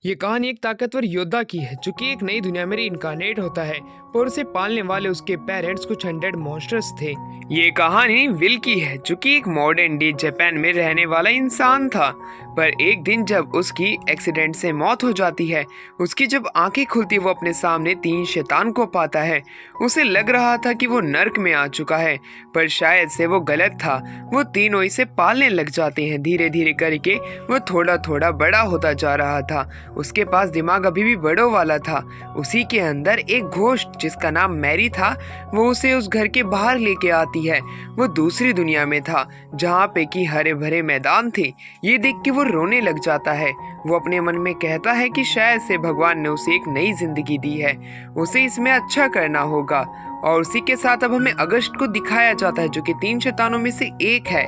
ये कहानी एक ताकतवर योद्धा की है जो कि एक नई दुनिया में इनकारनेट होता है और उसे पालने वाले उसके पेरेंट्स कुछ 100 मॉन्स्टर्स थे। ये कहानी विल की है जो कि एक मॉडर्न डे जापान में रहने वाला इंसान था। पर एक दिन जब उसकी एक्सीडेंट से मौत हो जाती है, उसकी जब आंखें खुलती वो अपने सामने 3 शैतान को पाता है। उसे लग रहा था कि वो नर्क में आ चुका है, पर शायद से वो गलत था। वो तीनों इसे पालने लग जाते हैं। धीरे धीरे करके वो थोड़ा थोड़ा बड़ा होता जा रहा था। उसके पास दिमाग अभी भी बड़ों वाला था। उसी के अंदर एक घोस्ट जिसका नाम मैरी था, वो उसे उस घर के बाहर लेके आती है। वो दूसरी दुनिया में था जहाँ पे कि हरे भरे मैदान थे। ये देख के वो रोने लग जाता है। वो अपने मन में कहता है कि शायद से भगवान ने उसे एक नई जिंदगी दी है, उसे इसमें अच्छा करना होगा। और उसी के साथ अब हमें अगस्त को दिखाया जाता है जो कि 3 शैतानों में से एक है,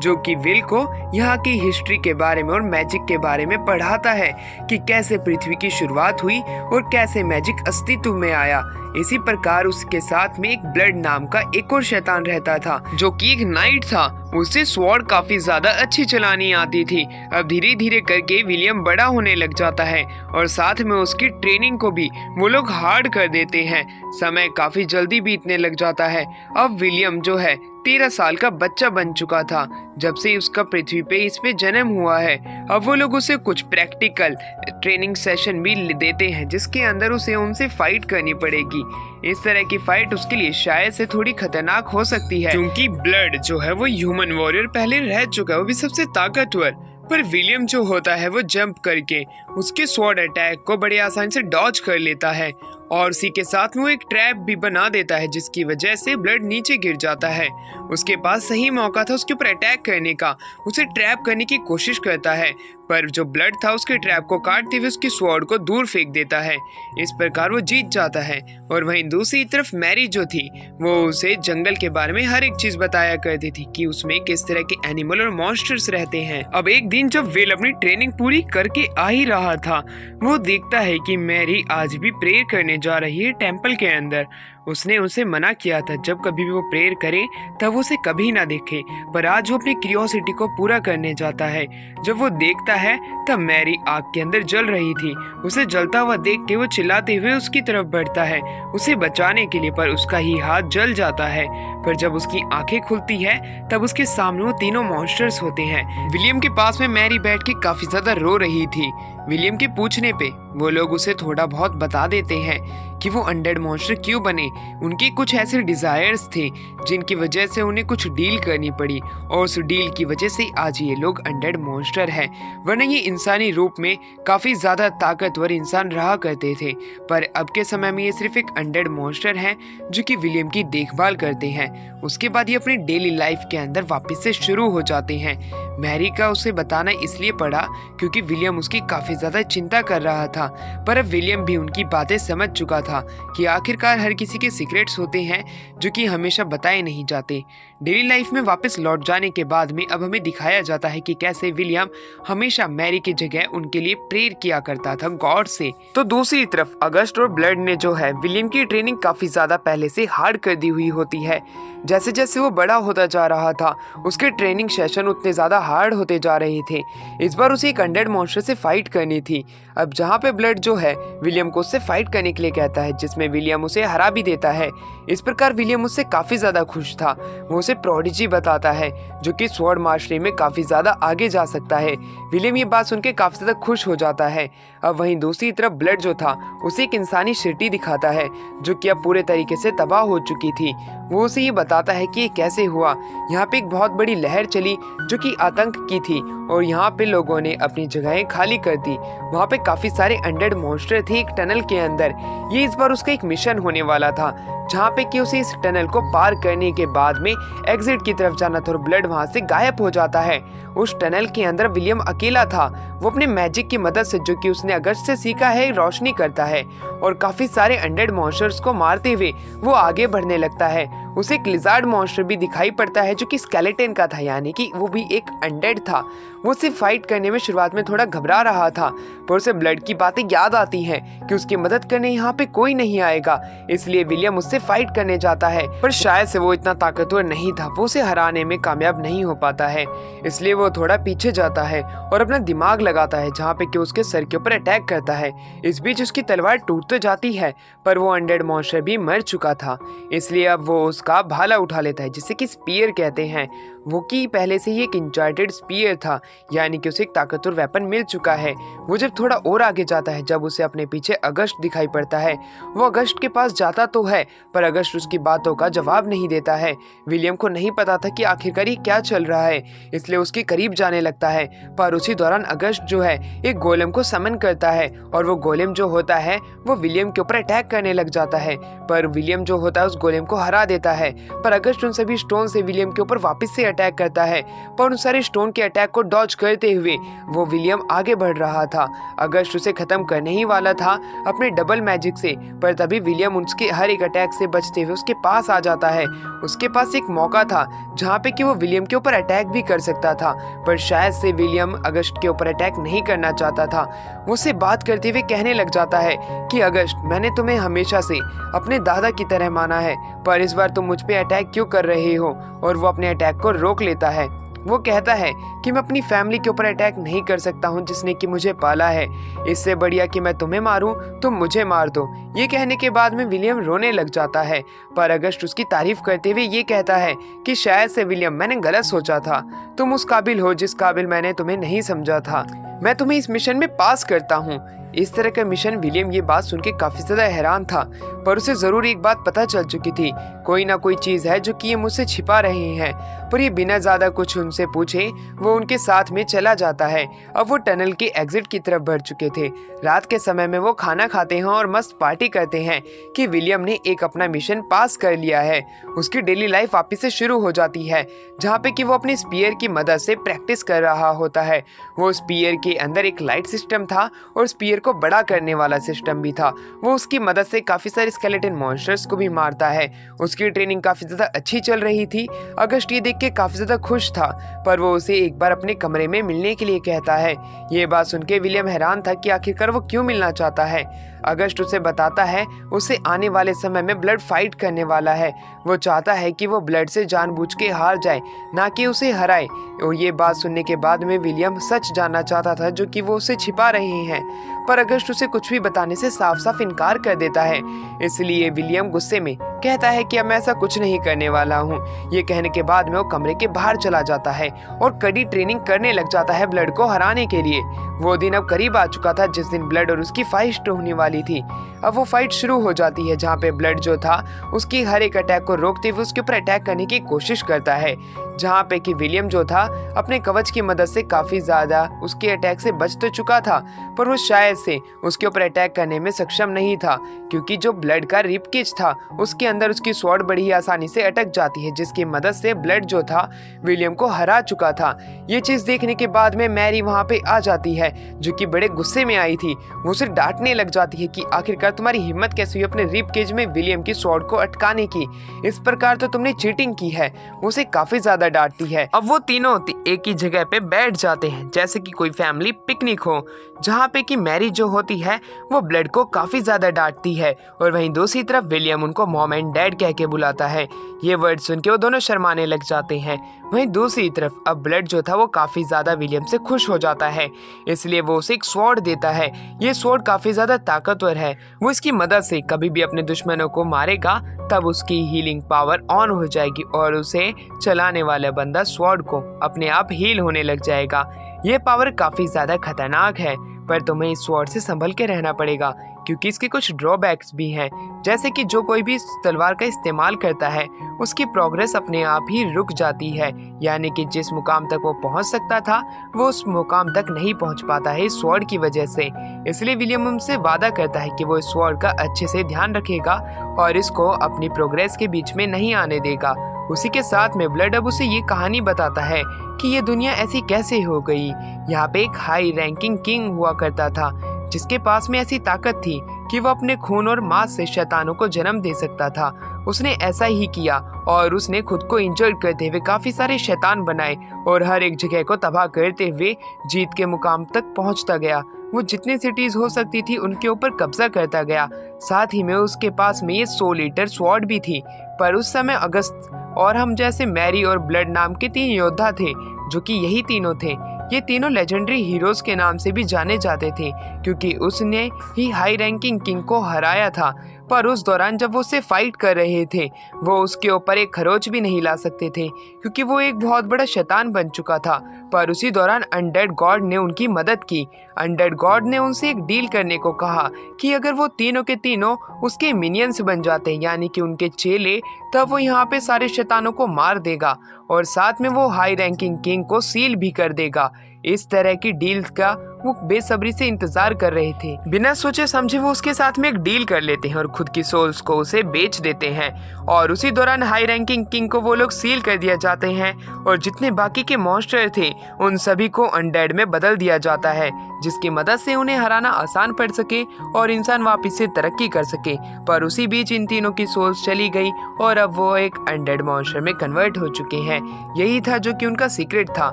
जो कि विल को यहाँ की हिस्ट्री के बारे में और मैजिक के बारे में पढ़ाता है कि कैसे पृथ्वी की शुरुआत हुई और कैसे मैजिक अस्तित्व में आया। इसी प्रकार उसके साथ में एक ब्लड नाम का एक और शैतान रहता था जो कि एक नाइट था। उसे स्वॉर्ड काफी ज्यादा अच्छी चलानी आती थी। अब धीरे धीरे करके विलियम बड़ा होने लग जाता है और साथ में उसकी ट्रेनिंग को भी वो लोग हार्ड कर देते हैं। समय काफी जल्दी बीतने लग जाता है। अब विलियम जो है 13 साल का बच्चा बन चुका था जब से उसका पृथ्वी पे इस पे जन्म हुआ है। अब वो लोग उसे कुछ प्रैक्टिकल ट्रेनिंग सेशन भी देते हैं जिसके अंदर उसे उनसे फाइट करनी पड़ेगी। इस तरह की फाइट उसके लिए शायद से थोड़ी खतरनाक हो सकती है क्योंकि ब्लड जो है वो ह्यूमन वॉरियर पहले रह चुका है, वो भी सबसे ताकतवर। पर विलियम जो होता है वो जंप करके उसके स्वॉर्ड अटैक को बड़े आसानी से डॉज कर लेता है और उसी के साथ में वो एक ट्रैप भी बना देता है जिसकी वजह से ब्लड नीचे गिर जाता है। उसके पास सही मौका था उसके ऊपर अटैक करने का। उसे ट्रैप करने की कोशिश करता है पर जो ब्लड था उसके ट्रैप को काटते हुए उसकी स्वॉर्ड को दूर फेंक देता है। इस प्रकार वो जीत जाता है। और वहीं दूसरी तरफ मैरी जो थी वो उसे जंगल के बारे में हर एक चीज बताया करती थी कि उसमें किस तरह के एनिमल और मॉन्स्टर्स रहते हैं। अब एक दिन जब विल अपनी ट्रेनिंग पूरी करके आ ही रहा था, वो देखता है कि मैरी आज भी प्रेयर करने जा रही है टेंपल के अंदर। उसने उसे मना किया था जब कभी भी वो प्रेयर करे तब उसे कभी ना देखे, पर आज वो अपनी क्यूरियोसिटी को पूरा करने जाता है। जब वो देखता है तब मैरी आग के अंदर जल रही थी। उसे जलता हुआ देख के वो चिल्लाते हुए उसकी तरफ बढ़ता है उसे बचाने के लिए, पर उसका ही हाथ जल जाता है। पर जब उसकी आंखें खुलती है तब उसके सामने वो तीनों मॉन्स्टर्स होते हैं। विलियम के पास में मैरी बैठ के काफी ज्यादा रो रही थी। विलियम के पूछने पे वो लोग उसे थोड़ा बहुत बता देते हैं कि वो 100 मॉन्स्टर क्यों बने। उनके कुछ ऐसे डिजायर्स थे जिनकी वजह से उन्हें कुछ डील करनी पड़ी और उस डील की वजह से आज ये लोग 100 मॉन्स्टर हैं। वरना ये इंसानी रूप में काफी ज्यादा ताकतवर इंसान रहा करते थे, पर अब के समय में ये सिर्फ एक 100 मॉन्स्टर हैं जो कि विलियम की देखभाल करते हैं। उसके बाद ये अपनी डेली लाइफ के अंदर वापस से शुरू हो जाते हैं। मैरी का उसे बताना इसलिए पड़ा क्योंकि विलियम उसकी काफी ज्यादा चिंता कर रहा था, पर अब विलियम भी उनकी बातें समझ चुका था कि आखिरकार हर किसी के सीक्रेट्स होते हैं जो कि हमेशा बताए नहीं जाते। डेली लाइफ में वापस लौट जाने के बाद में अब हमें दिखाया जाता है कि कैसे विलियम हमेशा मैरी की जगह उनके लिए प्रेयर किया करता था गॉड से। तो दूसरी तरफ अगस्त और ब्लड ने जो है विलियम की ट्रेनिंग काफी ज्यादा पहले से हार्ड कर दी हुई होती है। जैसे जैसे वो बड़ा होता जा रहा था उसके ट्रेनिंग सेशन उतने ज्यादा हार्ड होते जा रहे थे। इस बार उसे एक 100 मॉन्स्टर से फाइट करनी थी। अब जहाँ पे ब्लड जो है विलियम को उससे फाइट करने के लिए कहता है जिसमें विलियम उसे हरा भी देता है। इस प्रकार विलियम उससे काफी ज्यादा खुश था। वो उसे प्रोडिजी बताता है जो कि स्वॉर्ड मास्टरी में काफी ज्यादा आगे जा सकता है। विलियम ये बात सुन के काफी ज्यादा खुश हो जाता है। अब वहीं दूसरी तरफ ब्लड जो था उसे एक इंसानी सिटी दिखाता है जो कि अब पूरे तरीके से तबाह हो चुकी थी। वो उसे ये बताता है कि ये कैसे हुआ। यहाँ पे एक बहुत बड़ी लहर चली जो कि आतंक की थी और यहाँ पे लोगों ने अपनी जगहें खाली कर दी। वहाँ पे काफी सारे 100 मॉन्स्टर थे एक टनल के अंदर। ये इस बार उसका एक मिशन होने वाला था जहाँ पे कि उसे इस टनल को पार करने के बाद में एग्जिट की तरफ जाना था और ब्लड वहाँ से गायब हो जाता है। उस टनल के अंदर विलियम अकेला था। वो अपने मैजिक की मदद से जो कि उसने अगस्त से सीखा है रोशनी करता है और काफी सारे 100 मॉन्स्टर्स को मारते हुए वो आगे बढ़ने लगता है। उसे एक लिजार्ड मॉन्स्टर भी दिखाई पड़ता है जो कि स्केलेटन का था, यानी कि वो भी एक अनडेड था। वो उससे फाइट करने में शुरुआत में थोड़ा घबरा रहा था, पर उसे ब्लड की बातें याद आती हैं कि उसकी मदद करने यहाँ पे कोई नहीं आएगा, इसलिए विलियम उससे फाइट करने जाता है। पर शायद से वो इतना ताकतवर नहीं था, वो उसे हराने में कामयाब नहीं हो पाता है, इसलिए वो थोड़ा पीछे जाता है और अपना दिमाग लगाता है जहाँ पे कि उसके सर के ऊपर अटैक करता है। इस बीच उसकी तलवार टूट तो जाती है, पर वो अनडेड मॉन्स्टर भी मर चुका था, इसलिए अब वो उसका भाला उठा लेता है जिसे कि स्पीयर कहते हैं। वो कि पहले से ही एक इंचार्टेड स्पीयर था, यानी कि उसे एक ताकतवर वेपन मिल चुका है। वो जब थोड़ा और आगे जाता है, जब उसे अपने पीछे अगस्ट दिखाई पड़ता है। वो अगस्ट के पास जाता तो है, पर अगस्ट उसकी बातों का जवाब नहीं देता है। विलियम को नहीं पता था कि आखिरकार ये क्या चल रहा है, इसलिए उसके करीब जाने लगता है। पर उसी दौरान अगस्ट जो है एक गोलेम को समन करता है, और वो गोलेम जो होता है वो विलियम के ऊपर अटैक करने लग जाता है। पर विलियम जो होता है उस गोलेम को हरा देता है। पर अगस्ट उन सभी स्टोन से विलियम के ऊपर वापस से अटैक करता है, पर उन सारे स्टोन के अटैक को डॉज करते हुए वो विलियम आगे बढ़ रहा था। अगस्ट उसे खत्म करने ही वाला था अपने डबल मैजिक से, पर तभी विलियम उसके हर एक अटैक से बचते हुए उसके पास आ जाता है। उसके पास एक मौका था जहाँ पे कि वो विलियम के ऊपर अटैक भी कर सकता था, पर शायद से विलियम अगस्ट के ऊपर अटैक नहीं करना चाहता था। वो उससे बात करते हुए कहने लग जाता है कि अगस्ट, मैंने तुम्हें हमेशा से अपने दादा की तरह माना है, पर इस बार तुम मुझ पे अटैक क्यों कर रहे हो? और वो अपने अटैक को रोक लेता है। वो कहता है कि मैं अपनी फैमिली के ऊपर अटैक नहीं कर सकता हूँ जिसने कि मुझे पाला है, इससे बढ़िया कि मैं तुम्हें मारूं, तुम मुझे मार दो। ये कहने के बाद में विलियम रोने लग जाता है, पर अगस्ट उसकी तारीफ करते हुए ये कहता है कि शायद से विलियम, मैंने गलत सोचा था, तुम उस काबिल हो जिस काबिल मैंने तुम्हें नहीं समझा था, मैं तुम्हें इस मिशन में पास करता हूँ। इस तरह का मिशन। विलियम ये बात सुन के काफी ज्यादा हैरान था, पर उसे जरूर एक बात पता चल चुकी थी, कोई ना कोई चीज है जो कि ये मुझसे छिपा रहे हैं। पर ये बिना ज्यादा कुछ उनसे पूछे वो उनके साथ में चला जाता है। अब वो टनल के एग्जिट की तरफ बढ़ चुके थे। रात के समय में वो खाना खाते हैं और मस्त पार्टी करते हैं कि विलियम ने एक अपना मिशन पास कर लिया है। उसकी डेली लाइफ वापिस से शुरू हो जाती है, जहाँ पे कि वो अपनी स्पीयर की मदद से प्रैक्टिस कर रहा होता है। वो स्पीयर के अंदर एक लाइट सिस्टम था और स्पीयर को बड़ा करने वाला सिस्टम भी था। वो उसकी मदद से काफी सारे स्केलेटन मॉन्स्टर्स को भी मारता है। उसकी ट्रेनिंग काफी ज्यादा अच्छी चल रही थी। अगस्ट ये देख के काफी ज्यादा खुश था, पर वो उसे एक बार अपने कमरे में मिलने के लिए कहता है। ये बात सुन के विलियम हैरान था कि आखिरकार वो क्यों मिलना चाहता है। अगस्ट उसे बताता है उसे आने वाले समय में ब्लड फाइट करने वाला है। वो चाहता है कि वो ब्लड से जानबूझ के हार जाए, ना कि उसे हराए। और ये बात सुनने के बाद में विलियम सच जानना चाहता था जो कि वो उसे छिपा रहे हैं, पर अगस्ट उसे कुछ भी बताने से साफ साफ इनकार कर देता है। इसलिए विलियम गुस्से में कहता है कि अब मैं ऐसा कुछ नहीं करने वाला हूँ। ये कहने के बाद में वो कमरे के बाहर चला जाता है और कड़ी ट्रेनिंग करने लग जाता है ब्लड को हराने के लिए। वो दिन अब करीब आ चुका था जिस दिन ब्लड और उसकी फाइट होने वाली थी। अब वो फाइट शुरू हो जाती है, जहाँ पे ब्लड जो था उसकी हर एक अटैक को रोकते हुए उसके ऊपर अटैक करने की कोशिश करता है, जहाँ पे कि विलियम जो था अपने कवच की मदद से काफी ज्यादा उसके अटैक से बच तो चुका था, पर वो शायद से उसके ऊपर अटैक करने में सक्षम नहीं था, क्योंकि जो ब्लड का रिब केज था उसके अंदर उसकी स्वॉर्ड बड़ी आसानी से अटक जाती है, जिसकी मदद से ब्लड जो था विलियम को हरा चुका था। ये चीज देखने के बाद में मैरी वहाँ पे आ जाती है, जो कि बड़े गुस्से में आई थी। वो उसे डांटने लग जाती है कि आखिरकार तुम्हारी हिम्मत कैसे हुई अपने रिब केज में विलियम की स्वॉर्ड को अटकाने की, इस प्रकार तो तुमने चीटिंग की है। वो उसे काफी ज्यादा डांटती है। अब वो तीनों एक ही जगह पे बैठ जाते हैं जैसे कि कोई फैमिली पिकनिक हो, जहाँ पे कि मैरी जो होती है वो ब्लड को काफी ज्यादा डांटती है, और वहीं दूसरी तरफ विलियम उनको मॉम एंड डैड कह के बुलाता है। ये वर्ड सुन के वो दोनों शर्माने लग जाते हैं। वहीं दूसरी तरफ अब ब्लड जो था वो काफी ज्यादा विलियम से खुश हो जाता है, इसलिए वो उसे एक स्वॉर्ड देता है। ये स्वॉर्ड काफी ज्यादा ताकतवर है, वो इसकी मदद से कभी भी अपने दुश्मनों को मारेगा तब उसकी हीलिंग पावर ऑन हो जाएगी और उसे चलाने वाला बंदा स्वॉर्ड को अपने आप हील होने लग जाएगा। ये पावर काफी ज्यादा खतरनाक है, पर तुम्हें इस स्वॉर्ड से संभल के रहना पड़ेगा, क्योंकि इसके कुछ ड्रॉबैक्स भी हैं, जैसे कि जो कोई भी इस तलवार का इस्तेमाल करता है उसकी प्रोग्रेस अपने आप ही रुक जाती है, यानी कि जिस मुकाम तक वो पहुंच सकता था वो उस मुकाम तक नहीं पहुंच पाता है इस स्वॉर्ड की वजह से। इसलिए विलियम उनसे वादा करता है कि वो इस स्वॉर्ड का अच्छे से ध्यान रखेगा और इसको अपनी प्रोग्रेस के बीच में नहीं आने देगा। उसी के साथ में ब्लड अब उसे ये कहानी बताता है कि ये दुनिया ऐसी कैसे हो गई। यहाँ पे एक हाई रैंकिंग किंग हुआ करता था जिसके पास में ऐसी ताकत थी कि वो अपने खून और मांस से शैतानों को जन्म दे सकता था। उसने ऐसा ही किया और उसने खुद को इंजर्ड करते हुए काफी सारे शैतान बनाए और हर एक जगह को तबाह करते हुए जीत के मुकाम तक पहुंचता गया। वो जितनी सिटीज हो सकती थी उनके ऊपर कब्जा करता गया। साथ ही में उसके पास में ये 100 लीटर स्वॉर्ड भी थी। पर उस समय अगस्त और हम जैसे मैरी और ब्लड नाम के 3 योद्धा थे, जो कि यही तीनों थे। ये तीनों लेजेंडरी हीरोज के नाम से भी जाने जाते थे, क्योंकि उसने ही हाई रैंकिंग किंग को हराया था। पर उस दौरान जब वो उससे फाइट कर रहे थे, वो उसके ऊपर एक खरोच भी नहीं ला सकते थे, क्योंकि वो एक बहुत बड़ा शैतान बन चुका था। पर उसी दौरान अनडेड गॉड ने उनकी मदद की। अनडेड गॉड ने उनसे एक डील करने को कहा कि अगर वो तीनों के तीनों उसके मिनियंस बन जाते, यानी कि उनके चेले, तब वो यहाँ पे सारे शैतानों को मार देगा और साथ में वो हाई रैंकिंग किंग को सील भी कर देगा। इस तरह की डील का वो बेसब्री से इंतजार कर रहे थे। बिना सोचे समझे वो उसके साथ में एक डील कर लेते हैं और खुद की सोल्स को उसे बेच देते हैं। और उसी दौरान हाई रैंकिंग किंग को वो लोग सील कर दिया जाते हैं और जितने बाकी के मॉन्स्टर थे उन सभी को अनडेड में बदल दिया जाता है, जिसकी मदद से उन्हें हराना आसान पड़ सके और इंसान वापस से तरक्की कर सके। पर उसी बीच इन तीनों की सोल्स चली गई और अब वो एक अनडेड मॉन्स्टर में कन्वर्ट हो चुके हैं। यही था जो कि उनका सीक्रेट था।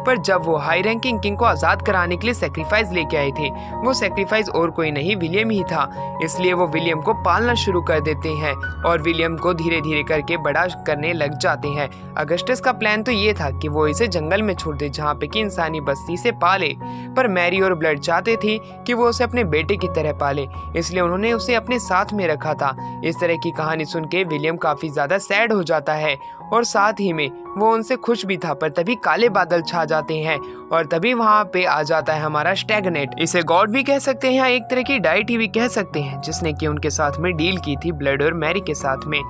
पर जब वो हाई रैंकिंग किंग को आजाद कराने के लिए सेक्रीफाइस लेके आए थे, वो सेक्रीफाइस और कोई नहीं विलियम ही था। इसलिए वो विलियम को पालना शुरू कर देते हैं और विलियम को धीरे धीरे करके बड़ा करने लग जाते हैं। अगस्टस का प्लान तो ये था कि वो इसे जंगल में छोड़ दे, जहाँ पे कि इंसानी बस्ती से पाले। पर मैरी और ब्लड चाहते थे कि वो उसे अपने बेटे की तरह पाले, इसलिए उन्होंने उसे अपने साथ में रखा था। इस तरह की कहानी सुन के विलियम काफी ज्यादा सैड हो जाता है और साथ ही में वो उनसे खुश भी था। पर तभी काले बादल छा जाते हैं और तभी वहाँ पे आ जाता है हमारा स्टैगनेट। इसे गॉड भी कह सकते हैं या एक तरह की डाइटी भी कह सकते हैं, जिसने कि उनके साथ में डील की थी ब्लड और मैरी के साथ में,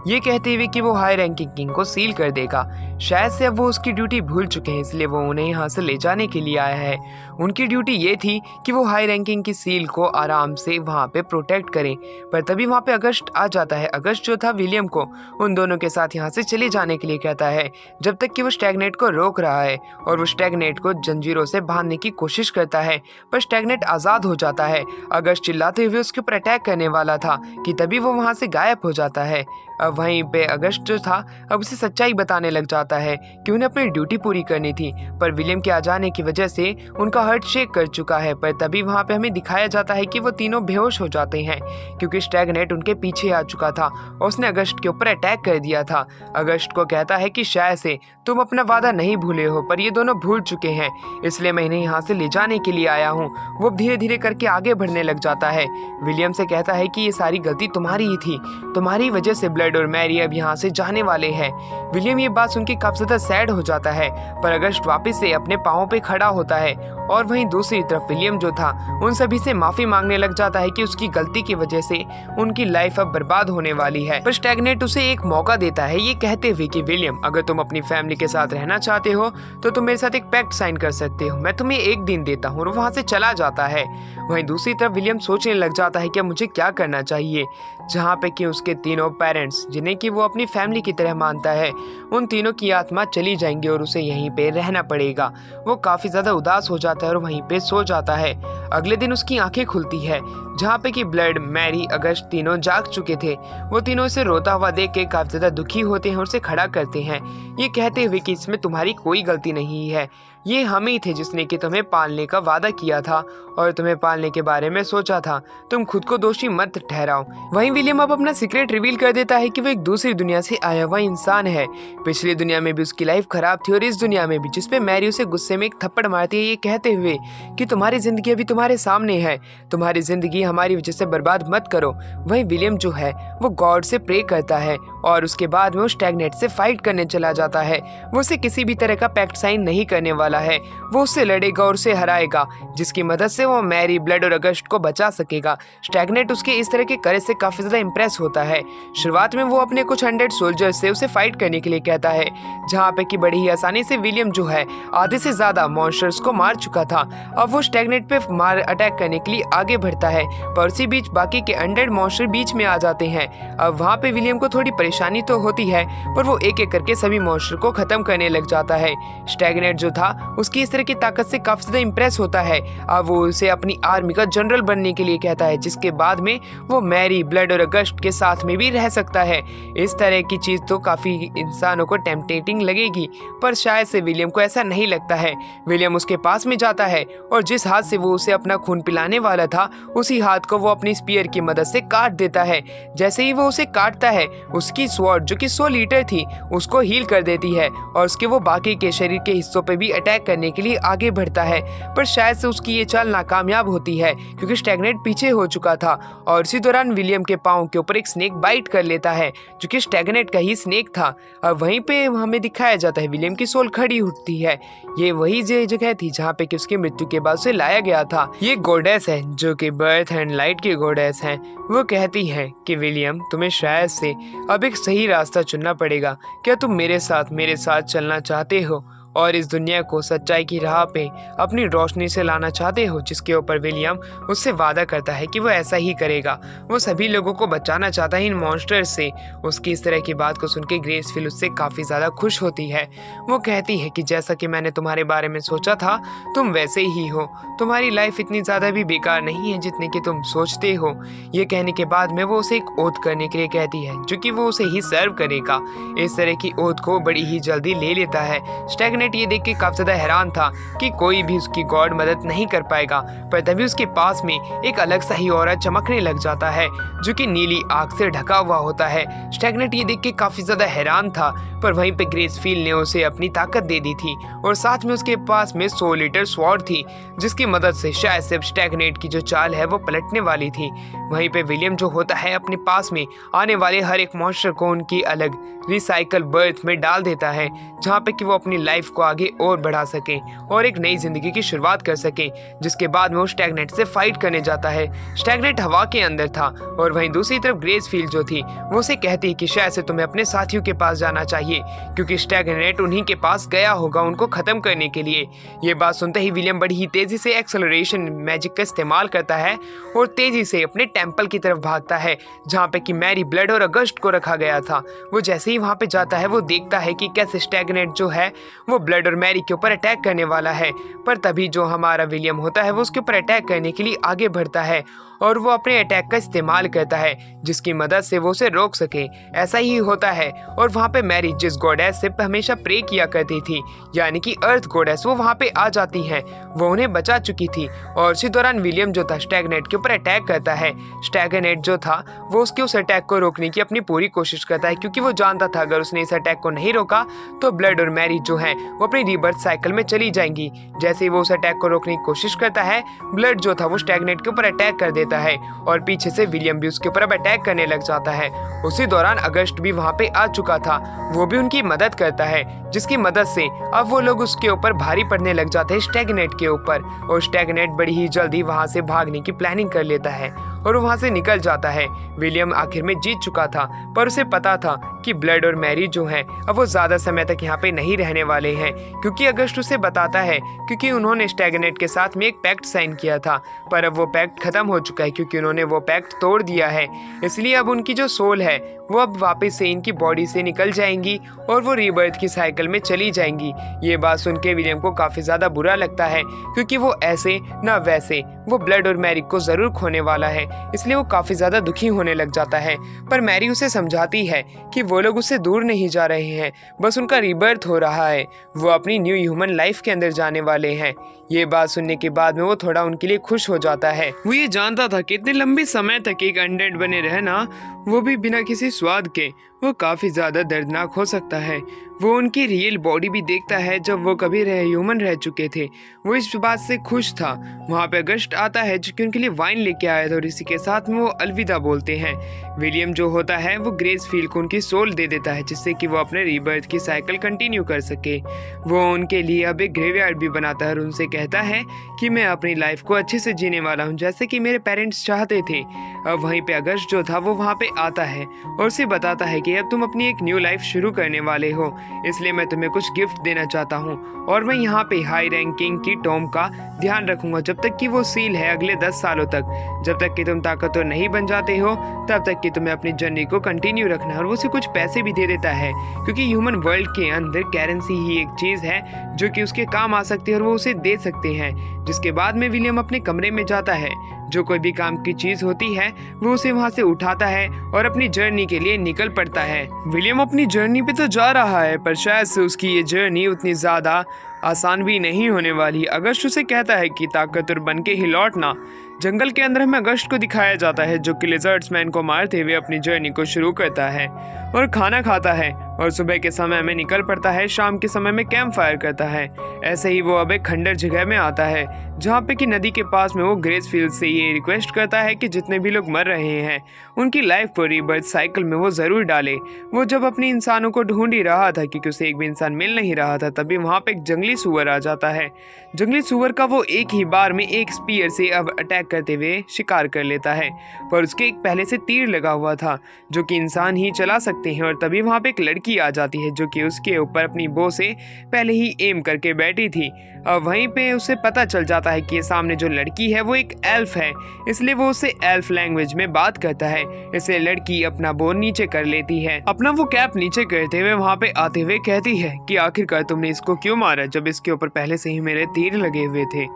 ये कहते हुए कि वो हाई रैंकिंग किंग को सील कर देगा। शायद से अब वो उसकी ड्यूटी भूल चुके हैं, इसलिए वो उन्हें यहाँ से ले जाने के लिए आया है। उनकी ड्यूटी ये थी कि वो हाई रैंकिंग की सील को आराम से वहाँ पे प्रोटेक्ट करें। पर तभी वहाँ पे अगस्ट आ जाता है। अगस्ट जो था विलियम को उन दोनों के साथ यहाँ से चले जाने के लिए कहता है, जब तक कि वो स्टैगनेट को रोक रहा है। और वो स्टैगनेट को जंजीरों से बांधने की कोशिश करता है, पर स्टैगनेट आजाद हो जाता है। अगस्ट चिल्लाते हुए उसके ऊपर अटैक करने वाला था कि तभी वो वहाँ से गायब हो जाता है। अब वहीं पे अगस्ट जो था अब उसे सच्चाई बताने लग जाता है कि उन्हें अपनी ड्यूटी पूरी करनी थी, पर विलियम के आ जाने की वजह से उनका हार्ट शेक कर चुका है। पर तभी वहाँ पे हमें दिखाया जाता है कि वो तीनों बेहोश हो जाते हैं, क्योंकि स्टैगनेट उनके पीछे आ चुका था और उसने अगस्ट के ऊपर अटैक कर दिया था। अगस्ट को कहता है कि शायद से तुम अपना वादा नहीं भूले हो, पर ये दोनों भूल चुके हैं, इसलिए मैं इन्हें यहाँ से ले जाने के लिए आया हूँ। वो धीरे धीरे करके आगे बढ़ने लग जाता है। विलियम से कहता है कि ये सारी गलती तुम्हारी ही थी, तुम्हारी वजह से ब्लड और मैरी अब यहाँ से जाने वाले हैं। विलियम ये बात सुन के काफी ज्यादा सैड हो जाता है, पर अगस्ट वापस से अपने पाँव पे खड़ा होता है। और वहीं दूसरी तरफ विलियम जो था उन सभी से माफी मांगने लग जाता है कि उसकी गलती की वजह से उनकी लाइफ अब बर्बाद होने वाली है। पर स्टैगनेट उसे एक मौका देता है, ये कहते हुए कि विलियम, अगर तुम अपनी फैमिली के साथ रहना चाहते हो तो तुम मेरे साथ एक पैक्ट साइन कर सकते हो, मैं तुम्हें 1 दिन देता हूँ। और वहाँ से चला जाता है। वहीं दूसरी तरफ विलियम सोचने लग जाता है कि मुझे क्या करना चाहिए, जहाँ पे कि उसके तीनों पेरेंट्स, जिन्हें कि वो अपनी फैमिली की तरह मानता है, उन तीनों की आत्मा चली जाएंगी और उसे यहीं पे रहना पड़ेगा। वो काफी ज्यादा उदास हो जाता है और वहीं पे सो जाता है। अगले दिन उसकी आंखें खुलती है, जहाँ पे कि ब्लड, मैरी, अगस्ट तीनों जाग चुके थे। वो तीनों इसे रोता हुआ देख के काफी ज्यादा दुखी होते हैं और उसे खड़ा करते हैं, ये कहते हुए कि इसमें तुम्हारी कोई गलती नहीं है, ये हम ही थे जिसने कि तुम्हें पालने का वादा किया था और तुम्हें पालने के बारे में सोचा था, तुम खुद को दोषी मत ठहराओ। वहीं विलियम अब अपना सीक्रेट रिवील कर देता है कि वो एक दूसरी दुनिया से आया हुआ इंसान है। पिछली दुनिया में भी उसकी लाइफ खराब थी और इस दुनिया में भी, जिसपे मैरी उसे गुस्से में एक थप्पड़ मारती है, ये कहते हुए कि तुम्हारी जिंदगी अभी तुम्हारे सामने है, तुम्हारी जिंदगी हमारी वजह से बर्बाद मत करो। वहीं विलियम जो है वो गॉड से प्रे करता है और उसके बाद में वो स्टैगनेट से फाइट करने चला जाता है। वो उसे किसी भी तरह का पैक्ट साइन नहीं करने वाला है, वो उससे लड़ेगा और उसे हराएगा, जिसकी मदद से वो मैरी, ब्लड और अगस्ट को बचा सकेगा। स्टैगनेट उसके इस तरह के करेज से काफी ज्यादा इंप्रेस होता है। शुरुआत में वो अपने कुछ 100 सोल्जर्स से उसे फाइट करने के लिए कहता है, जहाँ पे कि बड़ी ही आसानी से विलियम जो है आधे से ज्यादा मॉन्स्टर्स को मार चुका था। अब वो स्टैगनेट पे मार अटैक करने के लिए आगे बढ़ता है, पर उसी बीच बाकी के 100 मॉन्स्टर बीच में आ जाते हैं। अब वहाँ पे विलियम को थोड़ी परेशानी तो होती है, पर वो एक एक करके सभी मॉन्स्टर को खत्म करने लग जाता है। स्टैगनेट जो था उसकी इस तरह की ताकत से काफी ज्यादा इम्प्रेस होता है। अब वो उसे अपनी आर्मी का जनरल बनने के लिए कहता है, जिसके बाद में वो मैरी, ब्लड और अगस्ट के साथ में भी रह सकता है। इस तरह की चीज तो काफी इंसानों को टेम्पटेटिंग लगेगी, पर शायद से विलियम को ऐसा नहीं लगता है। विलियम उसके पास में जाता है और जिस हाथ से वो उसे अपना खून पिलाने वाला था, उसी हाथ को वो अपनी स्पीयर की मदद से काट देता है। जैसे ही वो उसे काटता है, उसकी स्वॉर्ड जो कि 100 लीटर थी, उसको हील कर देती है और उसके वो बाकी के शरीर के हिस्सों पे भी अटैक करने के लिए आगे बढ़ता है। पर शायद से उसकी ये चाल नाकामयाब होती है, क्योंकि स्टैग्नेट पीछे हो चुका था और इसी दौरान विलियम के पाँव के ऊपर एक स्नेक बाइट कर लेता है, जो कि स्टैग्नेट का ही स्नेक था। अब वहीं पे हमें दिखाया जाता है विलियम की सोल खड़ी उठती है। ये वही जगह थी जहाँ पे कि उसकी मृत्यु के बाद उसे लाया गया था। ये गॉडेस है जो कि बर्थ एंड लाइट की गॉडेस है। वो कहती है कि विलियम, तुम्हें शायद से अब एक सही रास्ता चुनना पड़ेगा। क्या तुम मेरे साथ चलना चाहते हो और इस दुनिया को सच्चाई की राह पे अपनी रोशनी से लाना चाहते हो? जिसके ऊपर विलियम उससे वादा करता है कि वो ऐसा ही करेगा। वो सभी लोगों को बचाना चाहता है इन मॉन्स्टर्स से। उसकी इस तरह की बात को सुन के ग्रेसफिल उससे काफ़ी ज़्यादा खुश होती है। वो कहती है कि जैसा कि मैंने तुम्हारे बारे में सोचा था, तुम वैसे ही हो। तुम्हारी लाइफ इतनी ज़्यादा भी बेकार नहीं है जितने कि तुम सोचते हो। ये कहने के बाद में वो उसे एक ओथ करने के लिए कहती है, जो कि वो उसे ही सर्व करेगा। इस तरह की ओथ को बड़ी ही जल्दी ले लेता है। स्टैग्नेट ये देख के काफी ज्यादा हैरान था कि कोई भी उसकी गॉड मदद नहीं कर पाएगा, पर तभी उसके पास में एक अलग सा ही ऑरा चमकने लग जाता है, जो कि नीली आग से ढका हुआ होता है। स्टैग्नेट ये देख के काफी ज्यादा हैरान था, पर वहीं पे ग्रेसफील्ड ने उसे अपनी ताकत दे दी थी और साथ में उसके पास में 100 लीटर स्वॉर्ड थी, जिसकी मदद से शायद से स्टैग्नेट की जो चाल है वो पलटने वाली थी। वहीं पे विलियम जो होता है अपने पास में आने वाले हर एक मॉन्स्टर को उनकी अलग रिसाइकल बर्थ में डाल देता है, जहाँ पे कि वो अपनी लाइफ को आगे और बढ़ा सके और एक नई जिंदगी की शुरुआत कर सके। जिसके बाद में वो स्टैग्नेट से फाइट करने जाता है। स्टैग्नेट हवा के अंदर था और वहीं दूसरी तरफ ग्रेसफील्ड जो थी वो उसे कहती है कि शायद से तुम्हें अपने साथियों के पास जाना चाहिए, क्योंकि स्टैग्नेट उन्हीं के पास गया होगा उनको खत्म करने के लिए। ये बात सुनते ही विलियम बड़ी ही तेजी से एक्सेलरेशन मैजिक का इस्तेमाल करता है और तेजी से अपने टेम्पल की तरफ भागता है, जहाँ पे कि मैरी, ब्लड और अगस्ट को रखा गया था। वो जैसे ही वहाँ पे जाता है, वो देखता है कि कैसे स्टैग्नेट जो है वो ब्लड और मैरी के ऊपर अटैक करने वाला है। पर तभी जो हमारा विलियम होता है वो उसके ऊपर अटैक करने के लिए आगे बढ़ता है और वो अपने अटैक का इस्तेमाल करता है, जिसकी मदद से वो उसे रोक सके। ऐसा ही होता है और वहाँ पे मैरी, जिस गॉडेस से हमेशा प्रे किया करती थी, यानी कि अर्थ गॉडेस, वो वहाँ पे आ जाती हैं। वो उन्हें बचा चुकी थी और इसी दौरान विलियम जो था स्टैग्नेट के ऊपर अटैक करता है। स्टैग्नेट जो था वो उसके उस अटैक को रोकने की अपनी पूरी कोशिश करता है, क्योंकि वो जानता था अगर उसने इस अटैक को नहीं रोका तो ब्लड और मैरी जो है वो अपनी रीबर्थ साइकिल में चली जाएंगी। जैसे ही वो उस अटैक को रोकने की कोशिश करता है, ब्लड जो था वो स्टैग्नेट के ऊपर अटैक कर देता है और पीछे से विलियम भी उसके ऊपर अब अटैक करने लग जाता है। उसी दौरान अगस्ट भी वहाँ पे आ चुका था। वो भी उनकी मदद करता है, जिसकी मदद से अब वो लोग उसके ऊपर भारी पड़ने लग जाते हैं, स्टैग्नेट के ऊपर। और स्टैग्नेट बड़ी ही जल्दी वहाँ से भागने की प्लानिंग कर लेता है और वहाँ से निकल जाता है। विलियम आखिर में जीत चुका था, पर उसे पता था कि ब्लड और मैरी जो हैं अब वो ज़्यादा समय तक यहाँ पे नहीं रहने वाले हैं, क्योंकि अगस्ट उसे बताता है क्योंकि उन्होंने स्टैग्नेट के साथ में एक पैक्ट साइन किया था, पर अब वो पैक्ट खत्म हो चुका है क्योंकि उन्होंने वो पैक्ट तोड़ दिया है। इसलिए अब उनकी जो सोल है वो अब वापस से इनकी बॉडी से निकल जाएंगी और वो रीबर्थ की साइकिल में चली जाएंगी। ये बात सुन के विलियम को काफ़ी ज़्यादा बुरा लगता है, क्योंकि वो ऐसे ना वैसे वो ब्लड और मैरी को ज़रूर खोने वाला है, इसलिए वो काफ़ी ज़्यादा दुखी होने लग जाता है। पर मैरी उसे समझाती है कि वो लोग उससे दूर नहीं जा रहे हैं, बस उनका रीबर्थ हो रहा है, वो अपनी न्यू ह्यूमन लाइफ के अंदर जाने वाले हैं। ये बात सुनने के बाद में वो थोड़ा उनके लिए खुश हो जाता है। वो ये जानता था कि इतने लंबे समय तक एक अनडेड बने रहना, वो भी बिना किसी स्वाद के, वो काफ़ी ज़्यादा दर्दनाक हो सकता है। वो उनकी रियल बॉडी भी देखता है जब वो कभी ह्यूमन रह चुके थे। वो इस बात से खुश था। वहाँ पे अगस्ट आता है जो कि उनके लिए वाइन लेके आया था और इसी के साथ में वो अलविदा बोलते हैं। विलियम जो होता है वो ग्रेसफील्ड को उनकी सोल दे देता है, जिससे कि वो अपने रीबर्थ की साइकिल कंटिन्यू कर सके। वो उनके लिए अब एक ग्रेवयार्ड भी बनाता है और उनसे कहता है कि मैं अपनी लाइफ को अच्छे से जीने वाला हूँ, जैसे कि मेरे पेरेंट्स चाहते थे। अब वहीं पे अगस्ट जो था वो वहाँ पे आता है और उसे बताता है कि अब तुम अपनी एक न्यू लाइफ शुरू करने वाले हो। इसलिए मैं तुम्हें कुछ गिफ्ट देना चाहता हूँ और मैं यहाँ पे हाई रैंकिंग की टॉम का ध्यान रखूंगा जब तक कि वो सील है अगले 10 सालों तक। जब तक कि तुम ताकतवर नहीं बन जाते हो तब तक कि तुम्हें अपनी जर्नी को कंटिन्यू रखना है। और वो उसे कुछ पैसे भी दे देता है क्योंकि ह्यूमन वर्ल्ड के अंदर करेंसी ही एक चीज़ है जो कि उसके काम आ सकती है और वो उसे दे सकते हैं। जिसके बाद में विलियम अपने कमरे में जाता है, जो कोई भी काम की चीज होती है वो उसे वहां से उठाता है और अपनी जर्नी के लिए निकल पड़ता है। विलियम अपनी जर्नी पे तो जा रहा है पर शायद से उसकी ये जर्नी उतनी ज्यादा आसान भी नहीं होने वाली। अगस्ट उसे कहता है कि ताकतवर बन के ही लौटना। जंगल के अंदर हमें अगस्ट को दिखाया जाता है जो कि लिजर्ड्स मैन को मारते हुए अपनी जर्नी को शुरू करता है और खाना खाता है और सुबह के समय में निकल पड़ता है, शाम के समय में कैंप फायर करता है। ऐसे ही वो अब एक खंडर जगह में आता है जहाँ पे कि नदी के पास में वो ग्रेसफील्ड से ये रिक्वेस्ट करता है कि जितने भी लोग मर रहे हैं उनकी लाइफ को रीबर्थ साइकिल में वो ज़रूर डाले। वो जब अपने इंसानों को ढूंढ ही रहा था क्योंकि उसे एक भी इंसान मिल नहीं रहा था तभी वहाँ पे एक जंगली सुअर आ जाता है। जंगली सुअर का वो एक ही बार में एक स्पीयर से अब अटैक करते हुए शिकार कर लेता है पर उसके एक पहले से तीर लगा हुआ था जो कि इंसान ही चला सकते हैं। और तभी वहाँ पे एक लड़की आ जाती है जो कि उसके ऊपर अपनी बो से पहले ही एम करके बैठी थी। अब वहीं पे उसे पता चल जाता है कि ये सामने जो लड़की है वो एक एल्फ है, इसलिए वो उसे एल्फ लैंग्वेज में बात करता है। इसलिए लड़की अपना बो नीचे कर लेती है, अपना वो कैप नीचे करते हुए वहाँ पे आते हुए कहती है कि आखिरकार तुमने इसको क्यों मारा जब इसके ऊपर पहले से ही मेरे तीर लगे हुए थे।